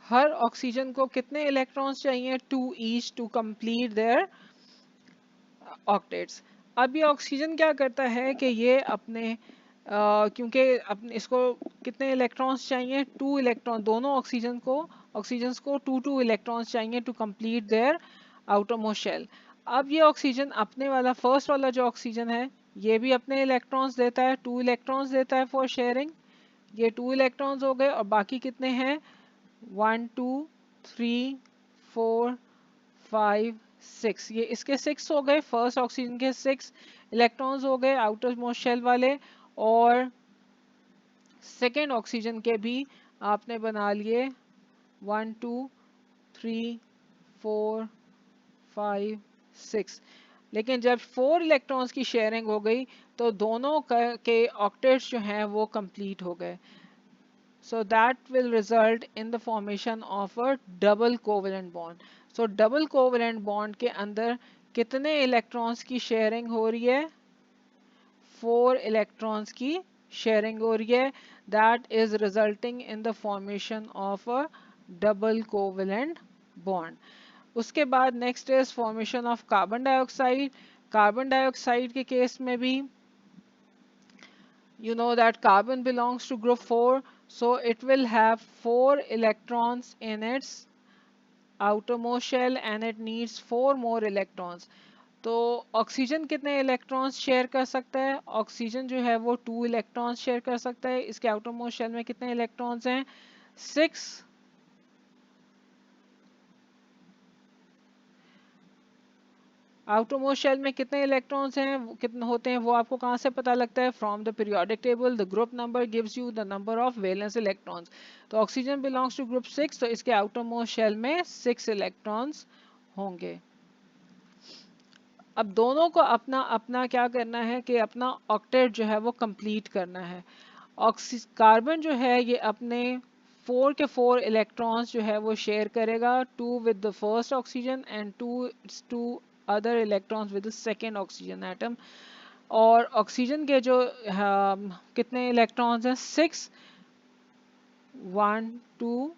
हर ऑक्सीजन को कितने इलेक्ट्रॉन्स चाहिए? 2 each to complete their octets. अब ये ऑक्सीजन क्या करता है कि ये अपने क्योंकि अपने इसको कितने इलेक्ट्रॉन्स चाहिए? 2 इलेक्ट्रॉन, दोनों ऑक्सीजन को 2 इलेक्ट्रॉन्स चाहिए to complete their outermost shell. अब ये ऑक्सीजन अपने वाला फर्स्ट वाला जो ऑक्सीजन है ये भी अपने इलेक्ट्रॉन्स देता है, 2 इलेक्ट्रॉन्स देता है फॉर शेयरिंग। ये 2 इलेक्ट्रॉन्स हो गए और बाकी कितने हैं? 1 2 3 4 5 6, ये इसके 6 हो गए, फर्स्ट ऑक्सीजन के 6 इलेक्ट्रॉन्स हो गए आउटर मोस्ट शेल वाले, और सेकेंड ऑक्सीजन के भी आपने बना लिए 1 2 3 4 5 6। लेकिन जब 4 इलेक्ट्रॉन्स की शेयरिंग हो गई तो दोनों के ऑक्टेट्स जो हैं वो कंप्लीट हो गए। So that will result in the formation of a double covalent bond. So double covalent bond के अंदर कितने इलेक्ट्रॉन्स की शेयरिंग हो रही है? 4 इलेक्ट्रॉन्स की शेयरिंग हो रही है। That is resulting in the formation of a double covalent bond. उसके बाद next is formation of carbon dioxide. Carbon dioxide के केस में भी you know that carbon belongs to group 4, so it will have 4 electrons in its outermost shell and it needs 4 more electrons. तो oxygen कितने electrons share कर सकता है? Oxygen जो है वो 2 इलेक्ट्रॉन्स शेयर कर सकता है। इसके आउटरमोस्ट शेल में कितने इलेक्ट्रॉन्स हैं? 6 आउटरमोस्ट शेल में कितने इलेक्ट्रॉन्स हैं, कितने होते हैं, वो आपको कहाँ से पता लगता है? From the periodic table the group number gives you the number of valence electrons. तो ऑक्सीजन बिलोंग्स टू ग्रुप 6, तो इसके आउटरमोस्ट शेल में 6 इलेक्ट्रॉन्स होंगे। अब दोनों को अपना अपना क्या करना है कि अपना ऑक्टेट जो है वो कंप्लीट करना है। कार्बन जो है ये अपने 4 के 4 इलेक्ट्रॉन्स जो है वो शेयर करेगा, 2 with the first oxygen and 2 other electrons with the second oxygen atom. और ऑक्सीजन के जो कितने इलेक्ट्रॉन्स हैं? 6, 1 2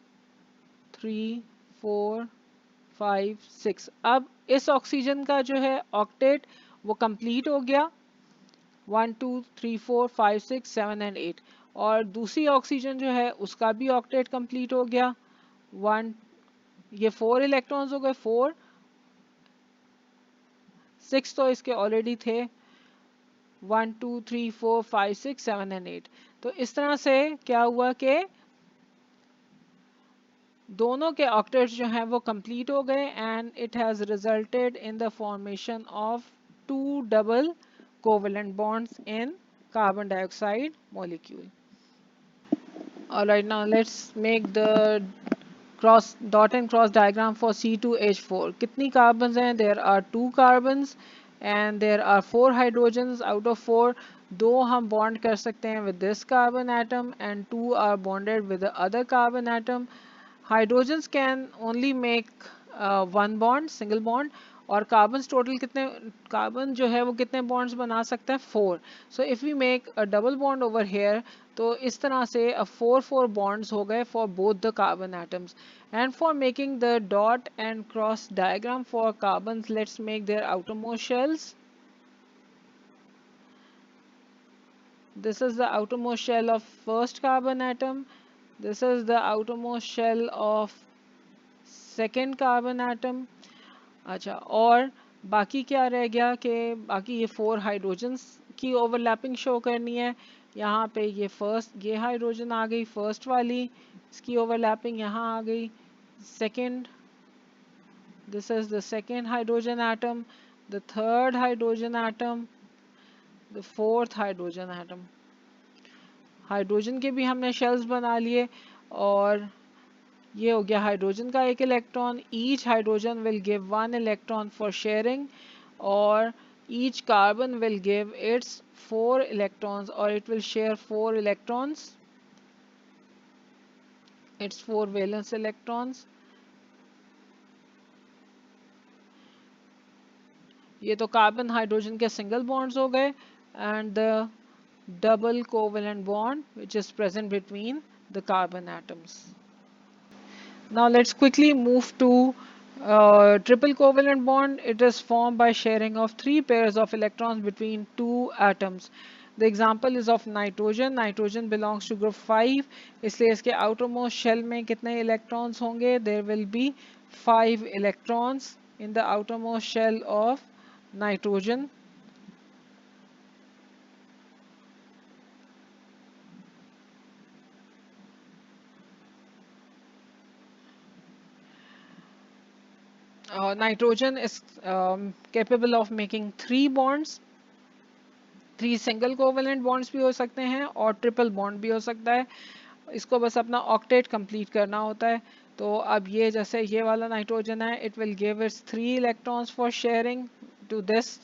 3 4 5 6। अब इस ऑक्सीजन का जो है ऑक्टेट वो कंप्लीट हो गया, 1 2 3 4 5 6 7 एंड 8। और दूसरी ऑक्सीजन जो है उसका भी ऑक्टेट कंप्लीट हो गया, 1, ये 4 इलेक्ट्रॉन्स हो गए, 4 6 तो इसके ऑलरेडी थे, 1 2 3 4 5 6 7 एंड 8। तो इस तरह से क्या हुआ कि दोनों के ऑक्टेट्स जो हैं वो कंप्लीट हो गए and it has resulted in the formation of 2 double covalent bonds in carbon dioxide molecule. Alright, now let's make the cross dot and cross diagram for C2H4. कितनी carbons हैं? There are 2 carbons and there are 4 hydrogens. Out of 4, 2 हम bond कर सकते हैं with this carbon atom and 2 are bonded with the other carbon atom. Hydrogens can only make one bond, single bond. और carbon total कितने, carbon जो है वो कितने बॉन्ड्स बना सकता है? 4। So if we make a double bond over here, तो इस तरह से 4 बॉन्ड्स हो गए for both the carbon atoms. And for making the dot and cross diagram for carbon, let's make their outermost shells. This is the outermost shell of first carbon atom. This is the outermost shell of second carbon atom. अच्छा, और बाकी क्या रह गया कि बाकी ये 4 hydrogens की ओवरलैपिंग शो करनी है। यहाँ पे ये फर्स्ट, ये हाइड्रोजन आ गई फर्स्ट वाली, इसकी ओवरलैपिंग यहाँ आ गई second, this is the second hydrogen atom, the third hydrogen atom, the fourth hydrogen atom. Hydrogen के भी हमने शेल्स बना लिए और ये हो गया हाइड्रोजन का एक electron. Each hydrogen will give 1 electron for sharing और each carbon will give its 4 electrons और it will share 4 electrons, its 4 valence electrons. ये तो कार्बन हाइड्रोजन के सिंगल बॉन्ड्स हो गए and the double covalent bond which is present between the carbon atoms. Now let's quickly move to triple covalent bond. It is formed by sharing of 3 pairs of electrons between 2 atoms. The example is of nitrogen. Nitrogen belongs to group 5. इसलिए इसके outermost shell में कितने electrons होंगे? There will be 5 electrons in the outermost shell of nitrogen. Nitrogen is capable of making 3 bonds. 3 single covalent bonds भी हो सकते हैं और ट्रिपल बॉन्ड भी हो सकता है। इसको बस अपना ऑक्टेट कंप्लीट करना होता है। तो अब ये जैसे ये वाला नाइट्रोजन है, it will give its 3 electrons for sharing to this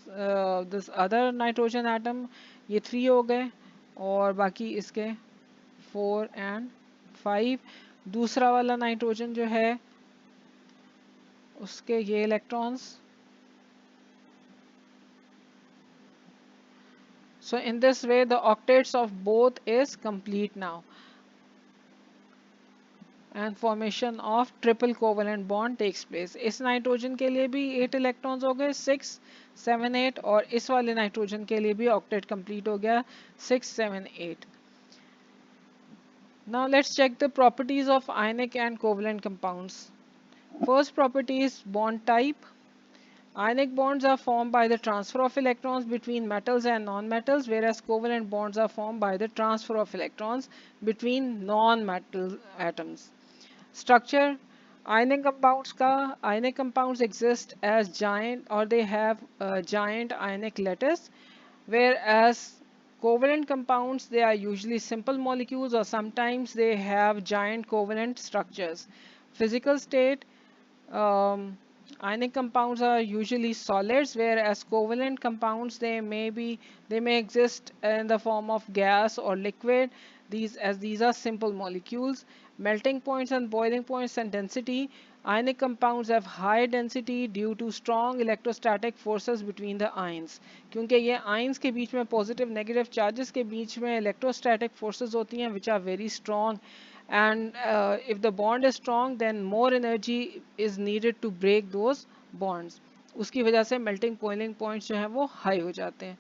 this other nitrogen atom. ये 3 हो गए और बाकी इसके 4 एंड 5। दूसरा वाला नाइट्रोजन जो है उसके ये electrons. So in this way the octets of both is complete now and formation of triple covalent bond takes place. इस नाइट्रोजन के लिए भी 8 इलेक्ट्रॉन्स हो गए, 6 7 8, और इस वाले नाइट्रोजन के लिए भी ऑक्टेट कंप्लीट हो गया 6 7 8। Now let's check the properties of ionic and covalent compounds. First property is bond type. Ionic bonds are formed by the transfer of electrons between metals and non-metals, whereas covalent bonds are formed by the transfer of electrons between non-metal atoms. Structure: Ionic compounds exist as giant, or they have a giant ionic lattice, whereas covalent compounds, they are usually simple molecules, or sometimes they have giant covalent structures. Physical state, um, ionic compounds are usually solids, whereas covalent compounds, they may exist in the form of gas or liquid. These are simple molecules. Melting points and boiling points and density. Ionic compounds have high density due to strong electrostatic forces between the ions. क्योंकि ये ions के बीच में positive negative charges के बीच में electrostatic forces होती हैं, which are very strong, and if the bond is strong, then more energy is needed to break those bonds. उसकी वजह से melting boiling points जो हैं वो high हो जाते हैं.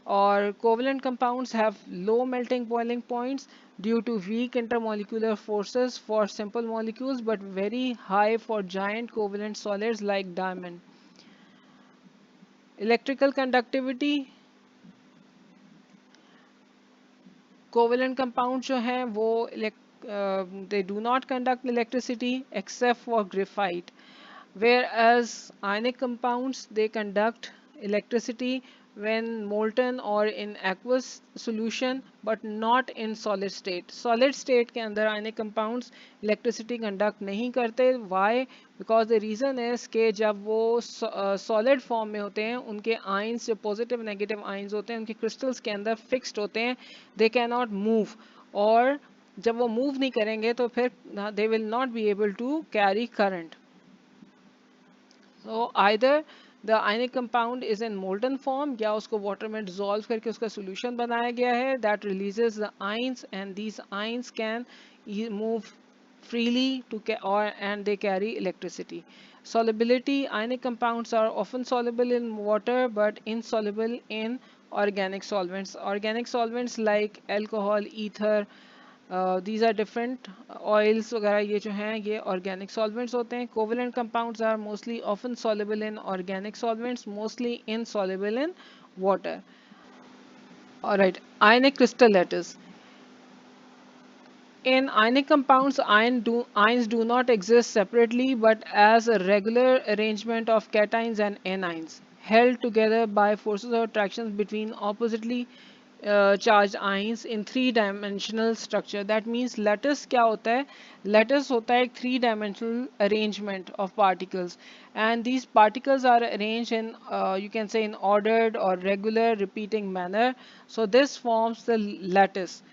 Or covalent compounds have low melting boiling points due to weak intermolecular forces for simple molecules, but very high for giant covalent solids like diamond. Electrical conductivity, covalent compounds जो हैं वो they do not conduct electricity except for graphite, whereas ionic compounds, they conduct electricity when molten or in aqueous solution, but not in solid state. Solid state के अंदर ionic compounds electricity conduct नहीं करते. Why? Because the reason is कि जब वो solid form में होते हैं, उनके ions जो positive negative ions होते हैं, उनके crystals के अंदर fixed होते हैं, they cannot move. और जब वो move नहीं करेंगे तो फिर they will not be able to carry current. So either the ionic compound is in molten form, या उसको water में dissolve करके उसका solution बनाया गया है, that releases the ions, and these ions can move freely and they carry electricity. Solubility, ionic compounds are often soluble in water but insoluble in organic solvents. Organic solvents like alcohol, ether, these are different. Oils वगैरह ये जो हैं ये organic solvents होते हैं. Covalent compounds are mostly often soluble in organic solvents, mostly insoluble in water. Alright, ionic crystal lattice. In ionic compounds, ions do not exist separately but as a regular arrangement of cations and anions, held together by forces of attraction between oppositely charged ions in three-dimensional structure. That means lattice क्या होता है? Lattice होता है एक three-dimensional arrangement of particles, and these particles are arranged in you can say in ordered or regular repeating manner. So this forms the lattice.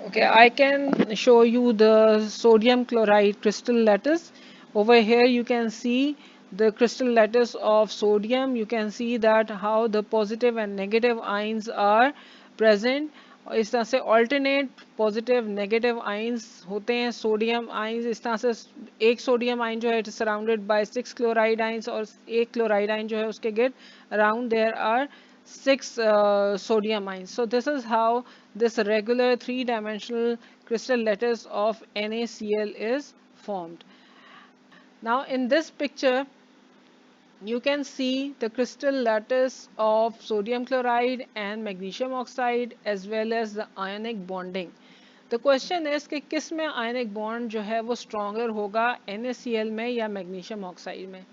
Okay, I can show you the sodium chloride crystal lattice. Over here you can see the crystal lattice of sodium. You can see that how the positive and negative ions are present. इस तरह से alternate positive negative ions होते हैं. Sodium ions इस तरह से एक sodium ion जो है it is surrounded by 6 chloride ions, और एक chloride ion जो है उसके get around there are 6 sodium ions. So this is how this regular three-dimensional crystal lattice of NaCl is formed. Now in this picture, you can see the crystal lattice of sodium chloride and magnesium oxide as well as the ionic bonding. The question is कि किस में ionic bond जो है वो stronger होगा, NaCl में या magnesium oxide में?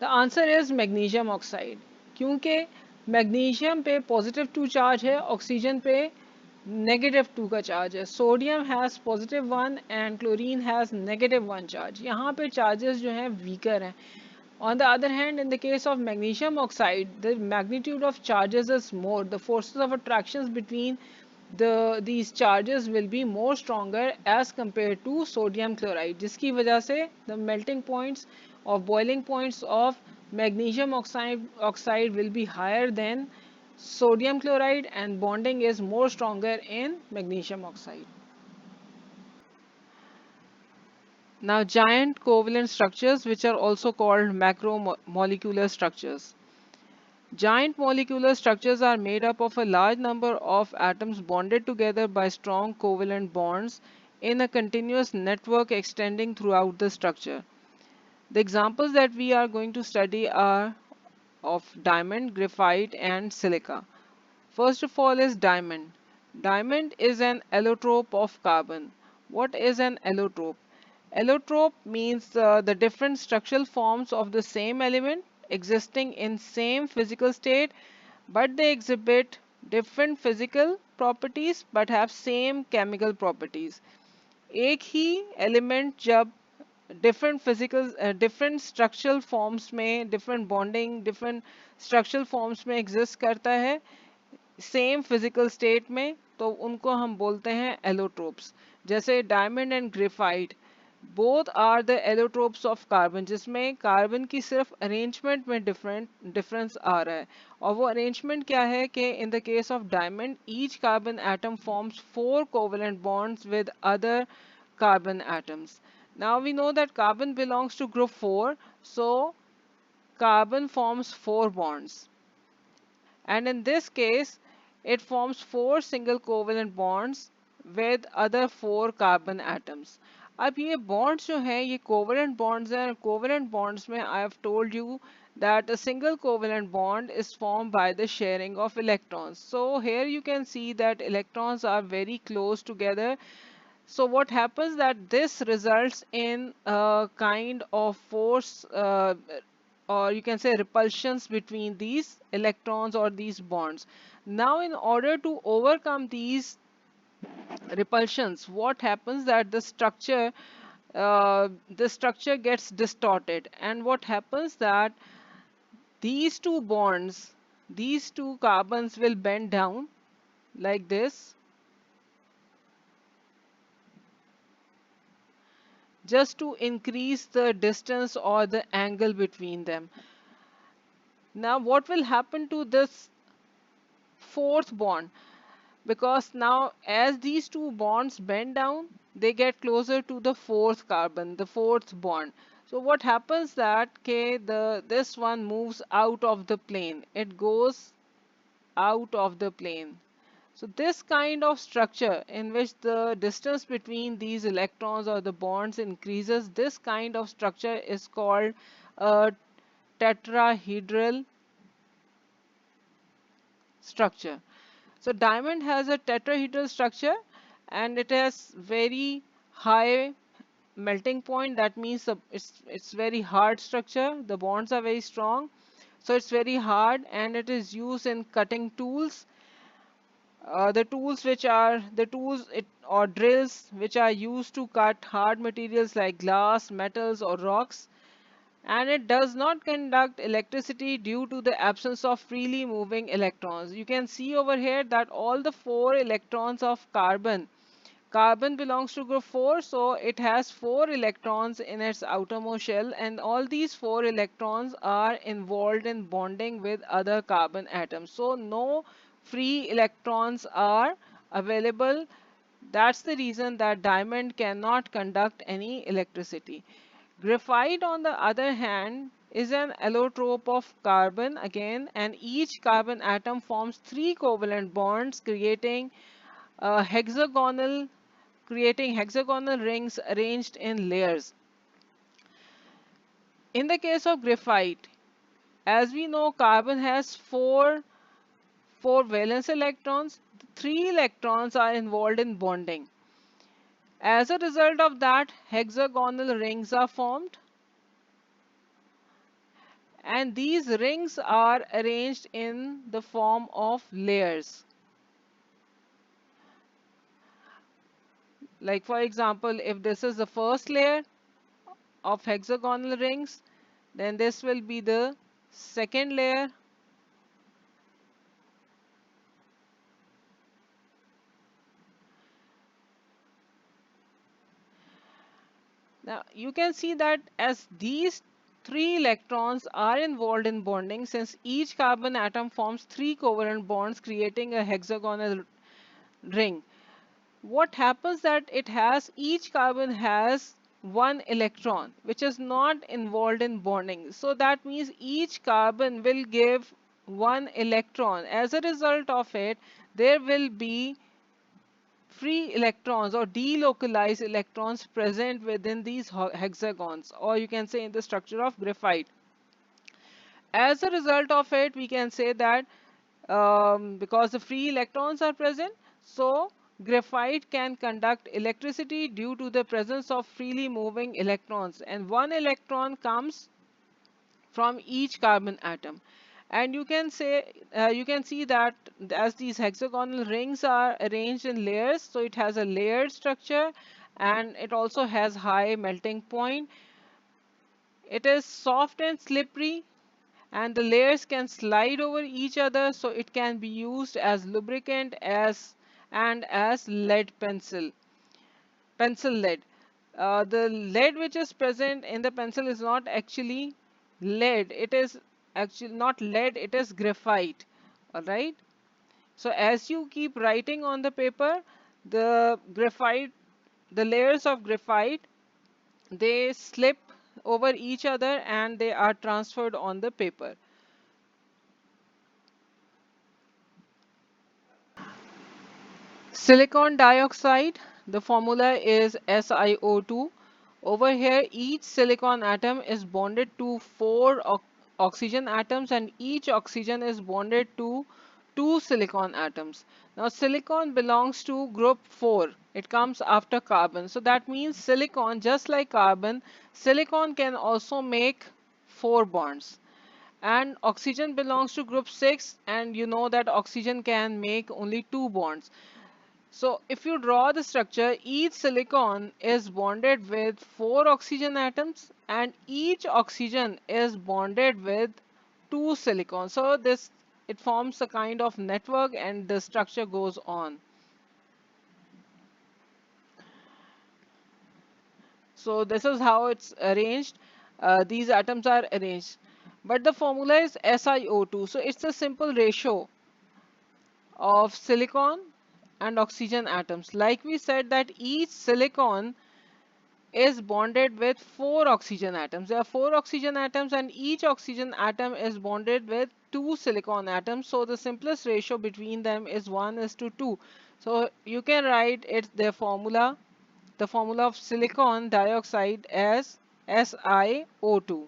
The answer is magnesium oxide. क्योंकि magnesium पे positive 2 charge है, oxygen पे negative 2 का charge है. Sodium has positive 1 and chlorine has negative 1 charge. यहाँ पे charges जो हैं weaker हैं. On the other hand, in the case of magnesium oxide, the magnitude of charges is more. The forces of attractions between these charges will be more stronger as compared to sodium chloride, जिसकी वजह से the melting points of boiling points of magnesium oxide will be higher than sodium chloride, and bonding is more stronger in magnesium oxide. Now, giant covalent structures, which are also called macromolecular structures. Giant molecular structures are made up of a large number of atoms bonded together by strong covalent bonds in a continuous network extending throughout the structure. The examples that we are going to study are of diamond, graphite, and silica. First of all is diamond. Diamond is an allotrope of carbon. What is an allotrope? Allotrope means the different structural forms of the same element existing in same physical state, but they exhibit different physical properties but have same chemical properties. एक ही element जब different structural forms में different bonding different structural forms में exist करता है same physical state में, तो उनको हम बोलते हैं एलोट्रोप्स। जैसे diamond and graphite, both are the allotropes of carbon, जिसमें कार्बन की सिर्फ अरेंजमेंट में डिफरेंस आ रहा है। और वो अरेंजमेंट क्या है कि in the case of diamond each carbon atom forms four covalent bonds with other carbon atoms. Now we know that carbon belongs to group 4, so carbon forms 4 bonds. And in this case, it forms 4 single covalent bonds with other 4 carbon atoms. अब ये bonds जो हैं ये covalent bonds हैं, covalent bonds में I have told you that a single covalent bond is formed by the sharing of electrons. So here you can see that electrons are very close together. So what happens that this results in a kind of force or you can say repulsions between these electrons or these bonds. Now in order to overcome these repulsions, what happens that the structure gets distorted, and what happens that these two bonds, these two carbons will bend down like this, just to increase the distance or the angle between them. Now what will happen to this fourth bond? Because now as these two bonds bend down, they get closer to the fourth carbon, the fourth bond. So what happens that this one moves out of the plane. It goes out of the plane. So this kind of structure in which the distance between these electrons or the bonds increases, this kind of structure is called a tetrahedral structure. So diamond has a tetrahedral structure and it has very high melting point. That means it's very hard structure. The bonds are very strong. So it's very hard and it is used in cutting tools. The tools which are the tools it, or drills which are used to cut hard materials like glass, metals or rocks, and it does not conduct electricity due to the absence of freely moving electrons. You can see over here that all the 4 electrons of carbon belongs to group 4, so it has 4 electrons in its outermost shell, and all these 4 electrons are involved in bonding with other carbon atoms. So no free electrons are available. That's the reason that diamond cannot conduct any electricity. Graphite, on the other hand, is an allotrope of carbon again, and each carbon atom forms 3 covalent bonds, hexagonal creating hexagonal rings arranged in layers. In the case of graphite, as we know, carbon has four valence electrons. 3 electrons are involved in bonding. As a result of that, hexagonal rings are formed, and these rings are arranged in the form of layers. Like for example, if this is the first layer of hexagonal rings, then this will be the second layer. Now you can see that as these 3 electrons are involved in bonding, since each carbon atom forms 3 covalent bonds creating a hexagonal ring. What happens that each carbon has 1 electron which is not involved in bonding. So that means each carbon will give 1 electron. As a result of it, there will be free electrons or delocalized electrons present within these hexagons, or you can say in the structure of graphite. As a result of it, we can say that because the free electrons are present, so graphite can conduct electricity due to the presence of freely moving electrons, and one electron comes from each carbon atom. And you can see that as these hexagonal rings are arranged in layers, so it has a layered structure and it also has high melting point. It is soft and slippery, and the layers can slide over each other, so it can be used as lubricant as lead pencil lead. The lead which is present in the pencil is not actually lead. It is actually not lead, it is graphite. All right. So as you keep writing on the paper, the graphite, the layers of graphite, they slip over each other and they are transferred on the paper. Silicon dioxide, the formula is SiO2. Over here, each silicon atom is bonded to four oxygen atoms, and each oxygen is bonded to two silicon atoms. Now, silicon belongs to group 4. It comes after carbon. So that means silicon, just like carbon, silicon can also make 4 bonds. And oxygen belongs to group 6, and you know that oxygen can make only 2 bonds. So if you draw the structure, each silicon is bonded with 4 oxygen atoms and each oxygen is bonded with 2 silicon. So this it forms a kind of network and the structure goes on. So this is how it's arranged. These atoms are arranged. But the formula is SiO2. So it's a simple ratio of silicon and oxygen atoms. Like we said that each silicon is bonded with 4 oxygen atoms. There are 4 oxygen atoms and each oxygen atom is bonded with 2 silicon atoms. So the simplest ratio between them is 1 is to 2. So you can write it the formula of silicon dioxide as SiO2.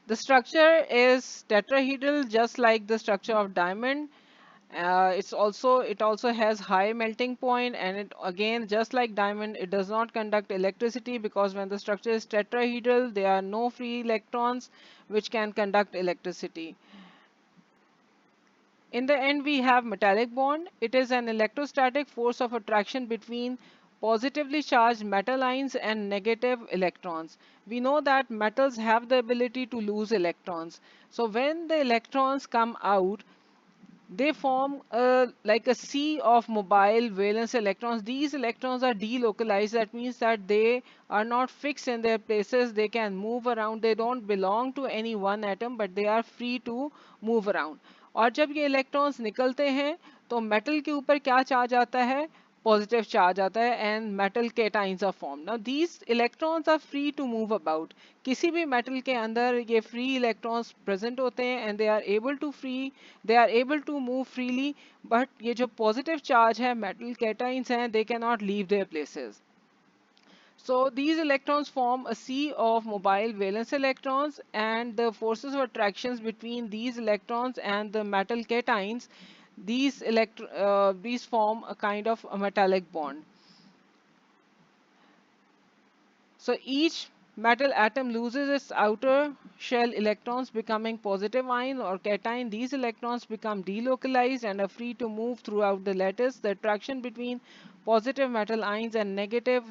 The structure is tetrahedral just like the structure of diamond. It also has high melting point, and it again just like diamond it does not conduct electricity because when the structure is tetrahedral there are no free electrons which can conduct electricity. In the end we have metallic bond. It is an electrostatic force of attraction between positively charged metal ions and negative electrons. We know that metals have the ability to lose electrons. So when the electrons come out, they form like a sea of mobile valence electrons. These electrons are delocalized. That means that they are not fixed in their places. They can move around. They don't belong to any one atom, but they are free to move around. और जब ये electrons निकलते हैं तो metal के ऊपर क्या charge आता है पॉजिटिव चार्ज आता है and metal cations are form now these electrons are free to move about किसी भी मेटल के अंदर ये फ्री इलेक्ट्रॉन्स प्रेजेंट होते हैं and they are able to move freely but ये जो पॉजिटिव चार्ज है मेटल केटाइंस हैं they can not leave their places. So these electrons form a sea of mobile valence electrons, and the forces of attractions between these electrons and the metal cations, these form a kind of a metallic bond. So each metal atom loses its outer shell electrons becoming positive ion or cation. These electrons become delocalized and are free to move throughout the lattice. The attraction between positive metal ions and negative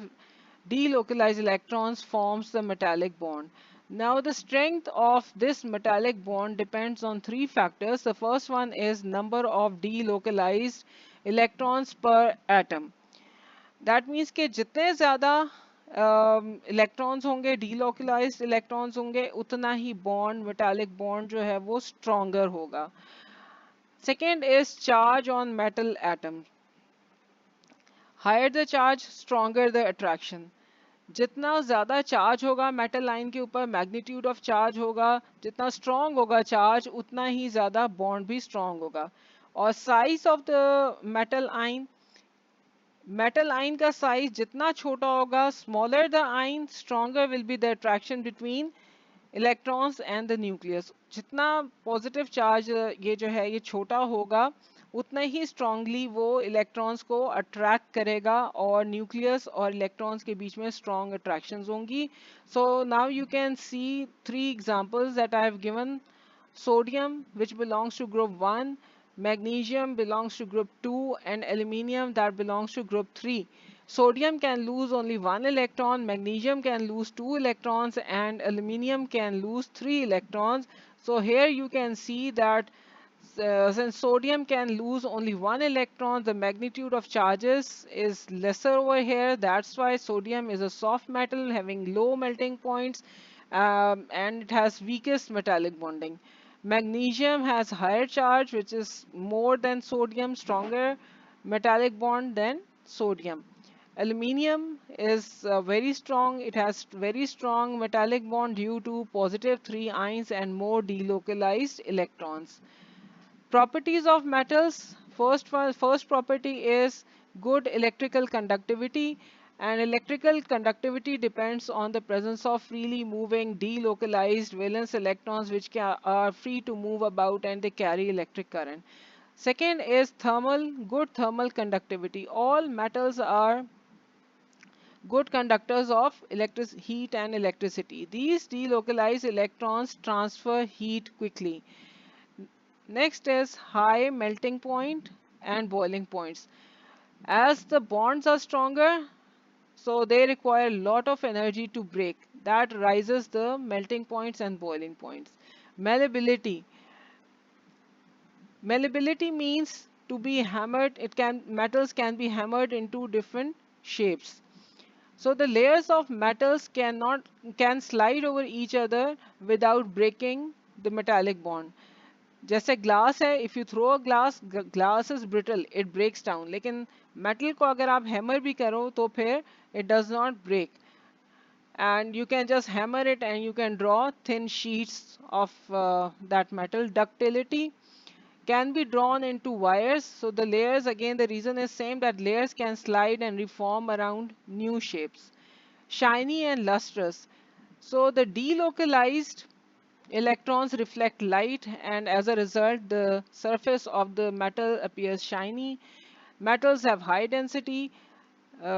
delocalized electrons forms the metallic bond. Now the strength of this metallic bond depends on three factors. The first one is number of delocalized electrons per atom. That means कि जितने ज़्यादा electrons होंगे delocalized electrons होंगे उतना ही bond metallic bond जो है वो stronger होगा. Second is charge on metal atom. Higher the charge, stronger the attraction. जितना ज़्यादा चार्ज होगा मेटल लाइन के ऊपर मैग्नीट्यूड ऑफ चार्ज होगा जितना स्ट्रॉन्ग होगा चार्ज उतना ही ज़्यादा बॉन्ड भी स्ट्रॉन्ग होगा. और साइज ऑफ द मेटल आइन मेटल आयन का साइज जितना छोटा होगा, smaller the ion, stronger will be the attraction between electrons and the nucleus. जितना पॉजिटिव चार्ज ये जो है ये छोटा होगा, उतना ही स्ट्रांगली वो इलेक्ट्रॉन्स को अट्रैक्ट करेगा और न्यूक्लियस और इलेक्ट्रॉन्स के बीच में स्ट्रॉन्ग अट्रैक्शंस होंगी। So now you can see 3 examples that I have given. Sodium, which belongs to group 1, magnesium belongs to group 2, and aluminium that belongs to group 3. Sodium can lose only 1 electron, magnesium can lose 2 electrons, and aluminium can lose 3 electrons. So here you can see that since sodium can lose only 1 electron, the magnitude of charges is lesser over here. That's why sodium is a soft metal having low melting points, and it has weakest metallic bonding. Magnesium has higher charge, which is more than sodium, stronger metallic bond than sodium. Aluminium is very strong. It has very strong metallic bond due to positive 3 ions and more delocalized electrons. Properties of metals. First property is good electrical conductivity, and electrical conductivity depends on the presence of freely moving delocalized valence electrons which are free to move about and they carry electric current. Second is good thermal conductivity. All metals are good conductors of electric heat and electricity. These delocalized electrons transfer heat quickly. Next is high melting point and boiling points. As the bonds are stronger, so they require a lot of energy to break. That rises the melting points and boiling points. Malleability. Malleability means to be hammered. Metals can be hammered into different shapes. So the layers of metals can slide over each other without breaking the metallic bond. जैसे glass है, if you throw a glass, glass is brittle, it breaks down, लेकिन metal को अगर आप hammer भी करो तो फिर it does not break, and you can just hammer it and you can draw thin sheets of that metal. Ductility can be drawn into wires. So the layers, again the reason is same, that layers can slide and reform around new shapes. Shiny and lustrous. So the delocalized electrons reflect light, and as a result the surface of the metal appears shiny. Metals have high density.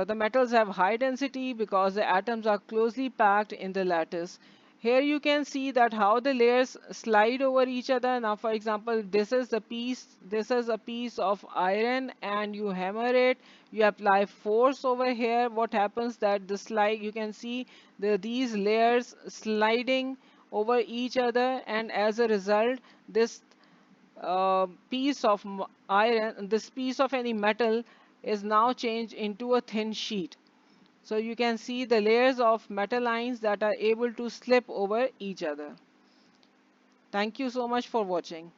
The metals have high density because the atoms are closely packed in the lattice. Here you can see that how the layers slide over each other. Now for example, this is a piece of iron and you hammer it, you apply force over here. What happens that the slide, you can see these layers sliding over each other, and as a result this piece of iron, this piece of any metal is now changed into a thin sheet. So you can see the layers of metal ions that are able to slip over each other. Thank you so much for watching.